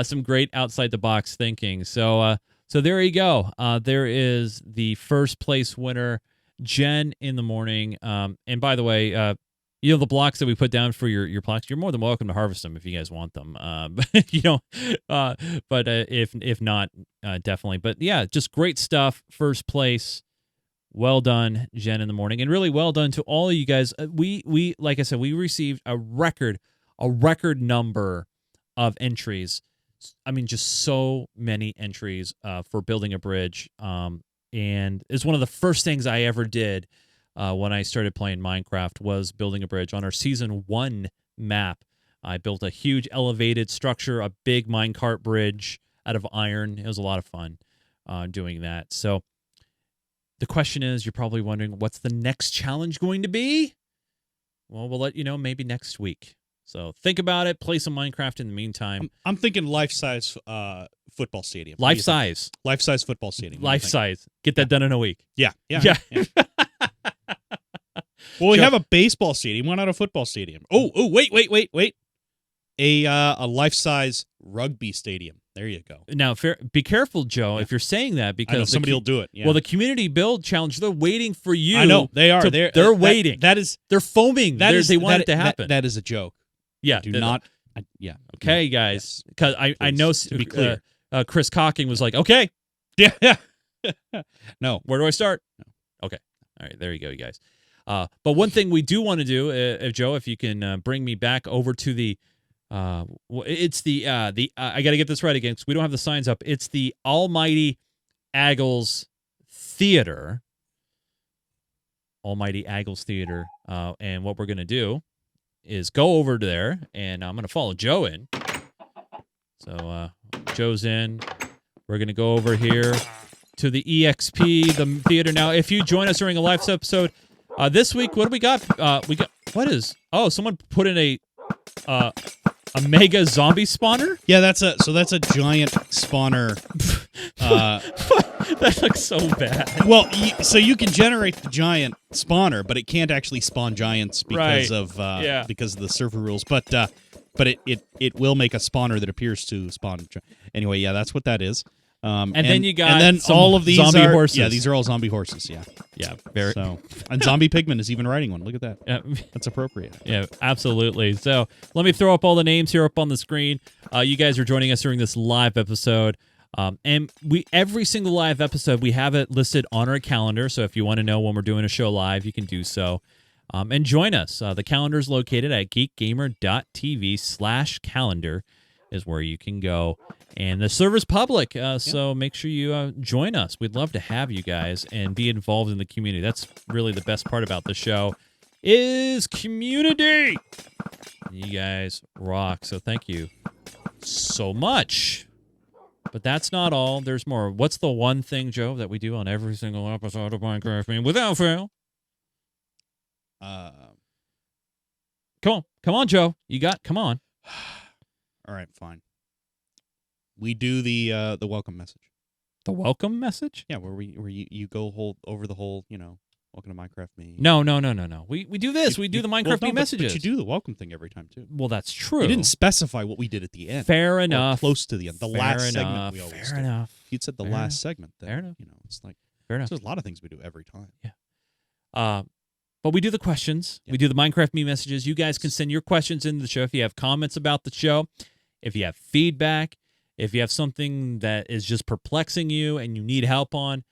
Some great outside the box thinking. So there you go. There is the first place winner, Jen in the Morning. And by the way, the blocks that we put down for your plaques, you're more than welcome to harvest them if you guys want them. But if not, definitely. But yeah, just great stuff. First place. Well done, Jen, in the morning, and really well done to all of you guys. We like I said, we received a record number of entries. I mean, just so many entries for building a bridge. And it's one of the first things I ever did when I started playing Minecraft was building a bridge on our season 1 map. I built a huge elevated structure, a big minecart bridge out of iron. It was a lot of fun doing that. So the question is, you're probably wondering, what's the next challenge going to be? Well, we'll let you know maybe next week. So think about it. Play some Minecraft in the meantime. I'm thinking life-size football stadium. Life-size. Life-size football stadium. Life-size. Get that done in a week. Yeah. Well, we Joe. have a baseball stadium. Why not a football stadium? Oh, wait. A life-size rugby stadium. There you go. Now, be careful, Joe, if you're saying that, because I know, somebody will do it. Yeah. Well, the community build challenge, they're waiting for you. I know they are. They're waiting. They're foaming. They want it to happen. That is a joke. Yeah. Do not. Yeah. Okay, guys. Because I know to be clear, Chris Cocking was like, okay. Yeah. No. Where do I start? No. Okay. All right. There you go, you guys. But one thing we do want to do, Joe, if you can bring me back over to the. It's the I got to get this right again because we don't have the signs up. It's the Almighty Aggles Theater. Almighty Aggles Theater. And what we're going to do is go over to there, and I'm going to follow Joe in. So Joe's in. We're going to go over here to the EXP, the theater. Now, if you join us during a live episode, this week, what do we got? Someone put in a mega zombie spawner? Yeah, that's a giant spawner. That looks so bad. Well, so you can generate the giant spawner, but it can't actually spawn giants because of the server rules. But it will make a spawner that appears to spawn. Anyway, yeah, that's what that is. And then you got and then all of these zombie are horses. Yeah, these are all zombie horses. Yeah, yeah, very. So, and Zombie Pigman is even riding one. Look at that. Yeah. That's appropriate. Yeah, absolutely. So let me throw up all the names here up on the screen. You guys are joining us during this live episode. And every single live episode, we have it listed on our calendar. So if you want to know when we're doing a show live, you can do so. And join us. The calendar is located at geekgamer.tv/calendar is where you can go. And the server's public, so make sure you join us. We'd love to have you guys and be involved in the community. That's really the best part about the show is community. You guys rock, so thank you so much. But that's not all. There's more. What's the one thing, Joe, that we do on every single episode of Minecraft Meme without fail? Come on, Joe. Come on. All right, fine. We do the welcome message. The welcome message? Yeah, where you go over the whole, welcome to Minecraft Me. No. We do this. We do the Minecraft Me messages. But you do the welcome thing every time too. Well, that's true. You didn't specify what we did at the end. Fair enough. Or close to the end. The last segment we always do. Fair enough. If you'd said the last segment, then, fair enough. It's like fair enough. There's a lot of things we do every time. Yeah. But we do the questions. Yeah. We do the Minecraft Me messages. You guys can send your questions into the show if you have comments about the show, if you have feedback, if you have something that is just perplexing you and you need help on,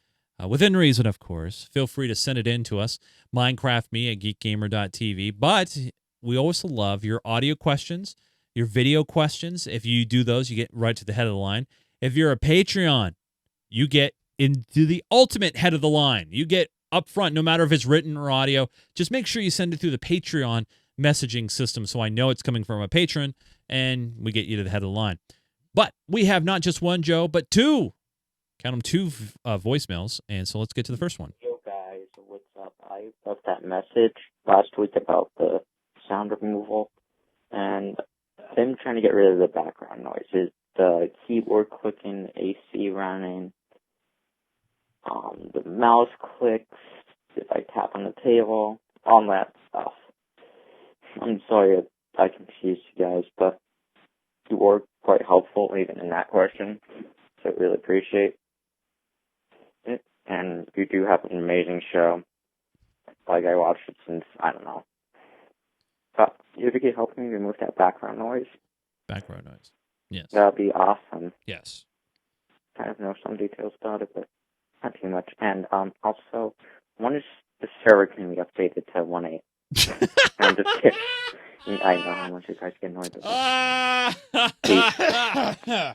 within reason, of course, feel free to send it in to us, minecraftme at geekgamer.tv. But we also love your audio questions, your video questions. If you do those, you get right to the head of the line. If you're a Patreon, you get into the ultimate head of the line. You get up front, no matter if it's written or audio. Just make sure you send it through the Patreon messaging system so I know it's coming from a patron, and we get you to the head of the line. But we have not just one, Joe, but two. Count them, two voicemails. And so let's get to the first one. Yo, guys, what's up? I left that message last week about the sound removal, and them trying to get rid of the background noises, the keyboard clicking, AC running, the mouse clicks, if I tap on the table, all that stuff. I'm sorry if I confused you guys, but you were quite helpful even in that question, so I really appreciate it. And you do have an amazing show. Like, I watched it since, I don't know, if you could help me remove that background noise, Background noise. Yes. that would be awesome. Yes. Kind of know some details about it, but not too much. And also, when is the server can be updated to 1.8? I'm just kidding. I know how much you guys get annoyed with that.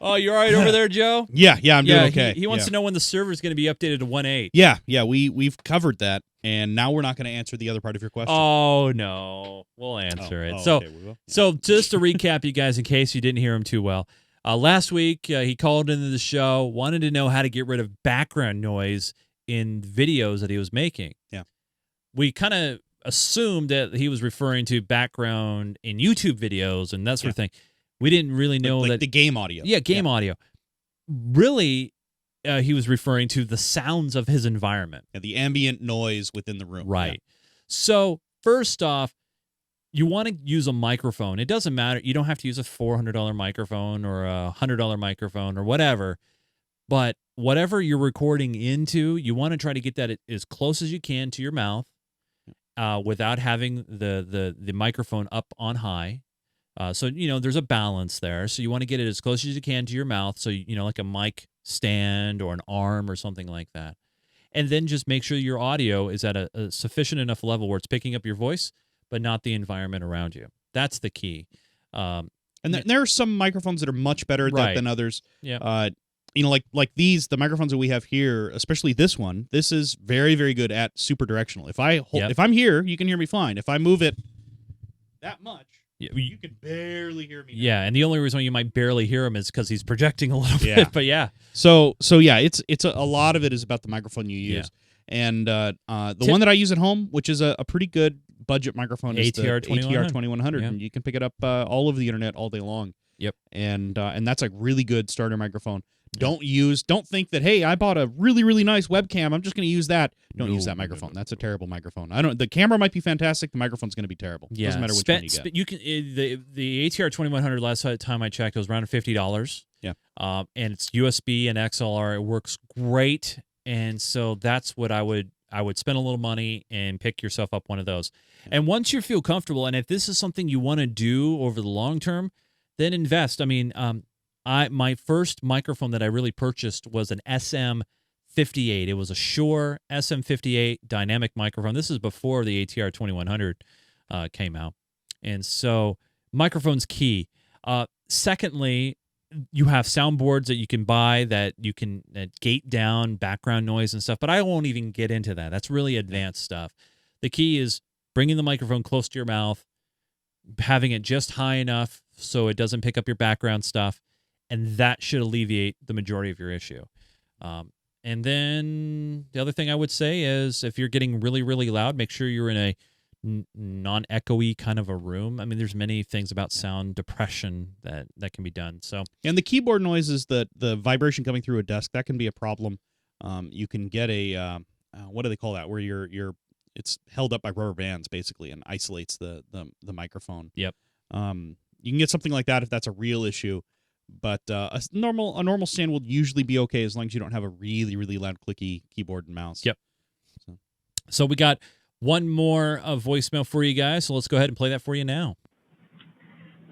Oh, you all right over there, Joe? Yeah, I'm doing okay. He wants to know when the server is going to be updated to 1.8. Yeah, we've covered that, and now we're not going to answer the other part of your question. Oh no, we'll answer it. So, okay, we will. Yeah. so just to recap, you guys, in case you didn't hear him too well, last week he called into the show, wanted to know how to get rid of background noise in videos that he was making. Yeah, we kind of assumed that he was referring to background in YouTube videos and that sort of thing. We didn't really know like that the game audio. Yeah, game audio. Really, he was referring to the sounds of his environment. Yeah, the ambient noise within the room. Right. So first off, you want to use a microphone. It doesn't matter. You don't have to use a $400 microphone or a $100 microphone or whatever. But whatever you're recording into, you want to try to get that as close as you can to your mouth. Without having the microphone up on high. So, there's a balance there. So you want to get it as close as you can to your mouth. So, like a mic stand or an arm or something like that. And then just make sure your audio is at a sufficient enough level where it's picking up your voice, but not the environment around you. That's the key. And there are some microphones that are much better at that than others. Yeah. Like these, the microphones that we have here, especially this one, this is very, very good at super directional. If I'm here, you can hear me fine. If I move it that much, you can barely hear me now. Yeah, and the only reason why you might barely hear him is because he's projecting a little bit. But yeah. So yeah, it's a lot of it is about the microphone you use. Yeah. And the one that I use at home, which is a pretty good budget microphone, is the ATR 2100, and you can pick it up all over the internet all day long. Yep. And that's a really good starter microphone. Don't think that, hey, I bought a really, really nice webcam, I'm just going to use that. Don't use that microphone. That's a terrible microphone. The camera might be fantastic, the microphone's going to be terrible. Yeah. Doesn't matter which one you get. You can the ATR 2100 last time I checked, it was around $50. Yeah. And it's USB and XLR. It works great, and so that's what I would spend a little money and pick yourself up one of those. And once you feel comfortable, and if this is something you want to do over the long term, then invest. I mean, my first microphone that I really purchased was an SM58. It was a Shure SM58 dynamic microphone. This is before the ATR 2100 came out. And so microphone's key. Secondly, you have soundboards that you can buy that you can gate down background noise and stuff, but I won't even get into that. That's really advanced stuff. The key is bringing the microphone close to your mouth, having it just high enough so it doesn't pick up your background stuff, and that should alleviate the majority of your issue. And then the other thing I would say is if you're getting really, really loud, make sure you're in a non-echoey kind of a room. I mean, there's many things about sound depression that can be done. So, and the keyboard noises, the vibration coming through a desk, that can be a problem. You can get a what do they call that? Where it's held up by rubber bands basically and isolates the microphone. Yep. You can get something like that if that's a real issue. But a normal stand will usually be okay as long as you don't have a really, really loud clicky keyboard and mouse. Yep. So we got one more voicemail for you guys, so let's go ahead and play that for you now.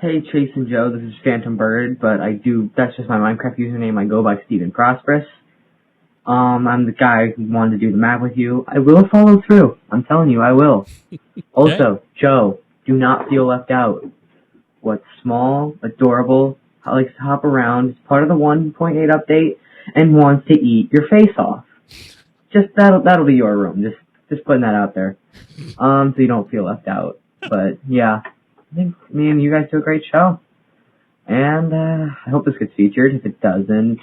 Hey, Chase and Joe, this is Phantom Bird, but that's just my Minecraft username. I go by Steven Prosperous. I'm the guy who wanted to do the map with you. I will follow through. I'm telling you, I will. Also, Joe, do not feel left out. What's small, adorable, likes to hop around, is part of the 1.8 update, and wants to eat your face off. Just that'll be your room. Just putting that out there, so you don't feel left out. But yeah, I think me and you guys do a great show, and I hope this gets featured. If it doesn't,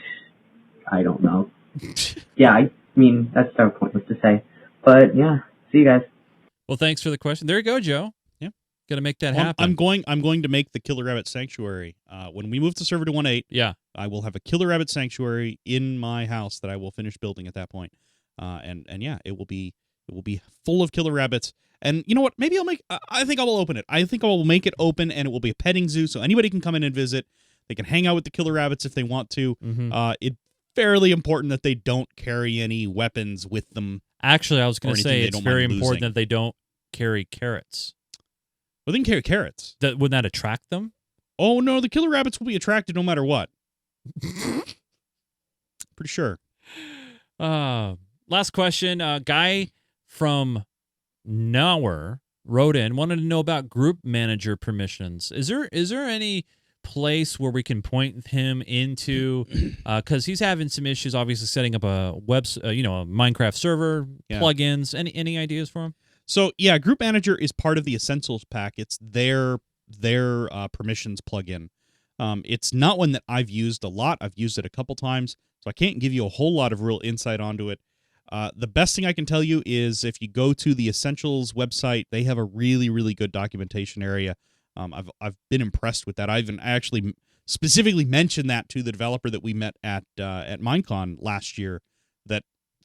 I don't know. Yeah, I mean that's so pointless to say, but yeah, see you guys. Well, thanks for the question. There you go, Joe. Got to make that happen. I'm going to make the Killer Rabbit Sanctuary. When we move the server to 1.8, yeah, I will have a Killer Rabbit Sanctuary in my house that I will finish building at that point. And yeah, it will be full of killer rabbits. And you know what? Maybe I think I will open it. I think I will make it open, and it will be a petting zoo, so anybody can come in and visit. They can hang out with the killer rabbits if they want to. Mm-hmm. It's fairly important that they don't carry any weapons with them. Actually, I was going to say it's very important that they don't carry carrots. Well, they can carry carrots. Wouldn't that attract them? Oh, no, the killer rabbits will be attracted no matter what. Pretty sure. Last question. Guy from Nauer wrote in, wanted to know about group manager permissions. Is there any place where we can point him into? Because he's having some issues, obviously setting up a a Minecraft server, plugins. Any ideas for him? So yeah, Group Manager is part of the Essentials pack. It's their permissions plugin. It's not one that I've used a lot. I've used it a couple times, so I can't give you a whole lot of real insight onto it. The best thing I can tell you is if you go to the Essentials website, they have a really, really good documentation area. I've been impressed with that. I actually specifically mentioned that to the developer that we met at Minecon last year, that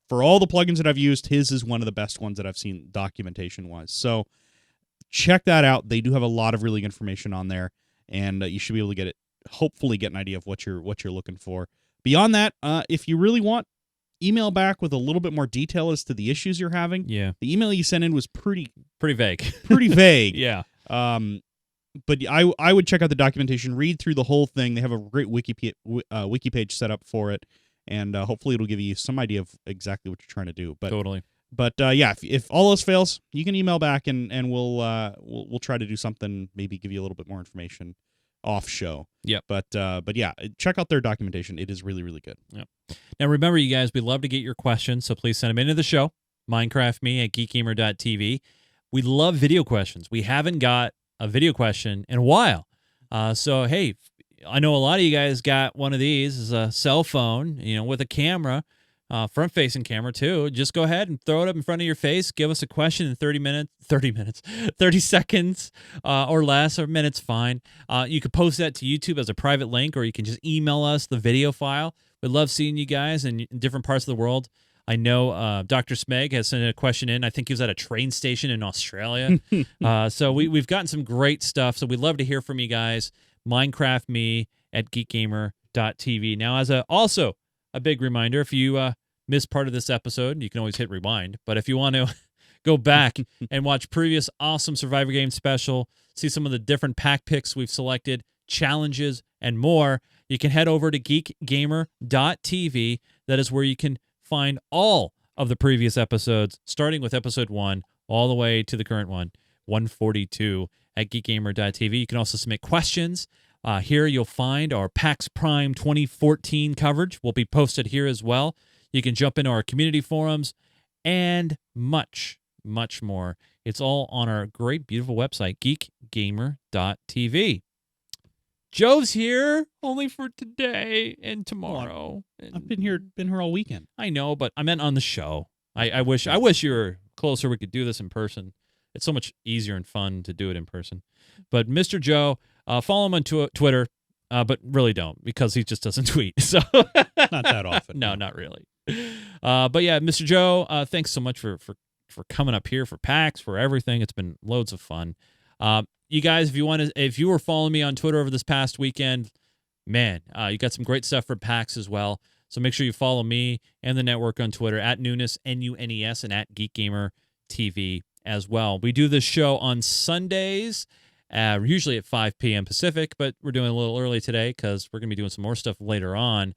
for all the plugins that I've used, his is one of the best ones that I've seen documentation-wise. So check that out. They do have a lot of really good information on there, and you should be able to hopefully get an idea of what you're looking for. Beyond that, if you really want, email back with a little bit more detail as to the issues you're having. Yeah. The email you sent in was pretty vague. Pretty vague. Yeah. But I would check out the documentation, read through the whole thing. They have a great wiki page set up for it, and hopefully it'll give you some idea of exactly what you're trying to do. But totally. But yeah, if all else fails, you can email back and we'll try to do something. Maybe give you a little bit more information off show. Yep. But yeah, check out their documentation. It is really, really good. Yep. Now remember, you guys, we love to get your questions, so please send them into the show. MinecraftMe@geekgamer.tv. We love video questions. We haven't got a video question in a while. So hey, I know a lot of you guys got one of these. It's a cell phone, with a camera, front-facing camera too. Just go ahead and throw it up in front of your face. Give us a question in 30 seconds or less, or minutes, fine. You could post that to YouTube as a private link, or you can just email us the video file. We'd love seeing you guys in different parts of the world. I know Dr. Smeg has sent a question in. I think he was at a train station in Australia. So we've gotten some great stuff. So we'd love to hear from you guys. MinecraftMe@geekgamer.tv. Now, also a big reminder, if you missed part of this episode, you can always hit rewind. But if you want to go back and watch previous awesome Survivor Game special, see some of the different pack picks we've selected, challenges, and more, you can head over to geekgamer.tv. That is where you can find all of the previous episodes, starting with episode 1 all the way to the current one, 142 at geekgamer.tv. You can also submit questions. Here you'll find our PAX Prime 2014 coverage will be posted here as well. You can jump into our community forums and much, much more. It's all on our great, beautiful website, geekgamer.tv. Joe's here only for today and tomorrow. I've been here all weekend. I know, but I meant on the show. I wish you were closer. We could do this in person. It's so much easier and fun to do it in person. But Mr. Joe, follow him on Twitter, but really don't, because he just doesn't tweet. So not that often. No, not really. But yeah, Mr. Joe, thanks so much for coming up here for PAX, for everything. It's been loads of fun. You guys, if you were following me on Twitter over this past weekend, man, you got some great stuff for PAX as well. So make sure you follow me and the network on Twitter at Nunes, Nunes, and at GeekGamer TV as well. We do this show on Sundays, usually at 5 p.m. Pacific, but we're doing a little early today because we're going to be doing some more stuff later on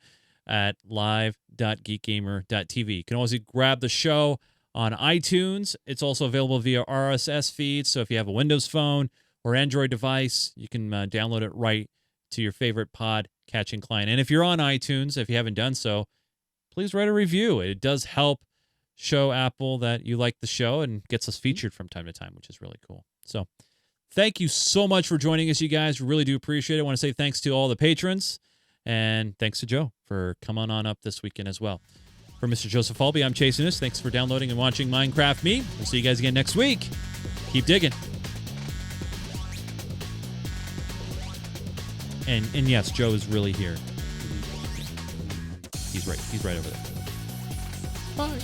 at live.geekgamer.tv. You can always grab the show on iTunes. It's also available via RSS feed, so if you have a Windows phone or Android device, you can download it right to your favorite pod-catching client. And if you're on iTunes, if you haven't done so, please write a review. It does help show Apple that you like the show and gets us featured from time to time, which is really cool. So thank you so much for joining us, you guys. We really do appreciate it. I want to say thanks to all the patrons, and thanks to Joe for coming on up this weekend as well. For Mr. Joseph Falbey, I'm Chase Nunes. Thanks for downloading and watching Minecraft Me. We'll see you guys again next week. Keep digging. And yes, Joe is really here. He's right over there. Bye.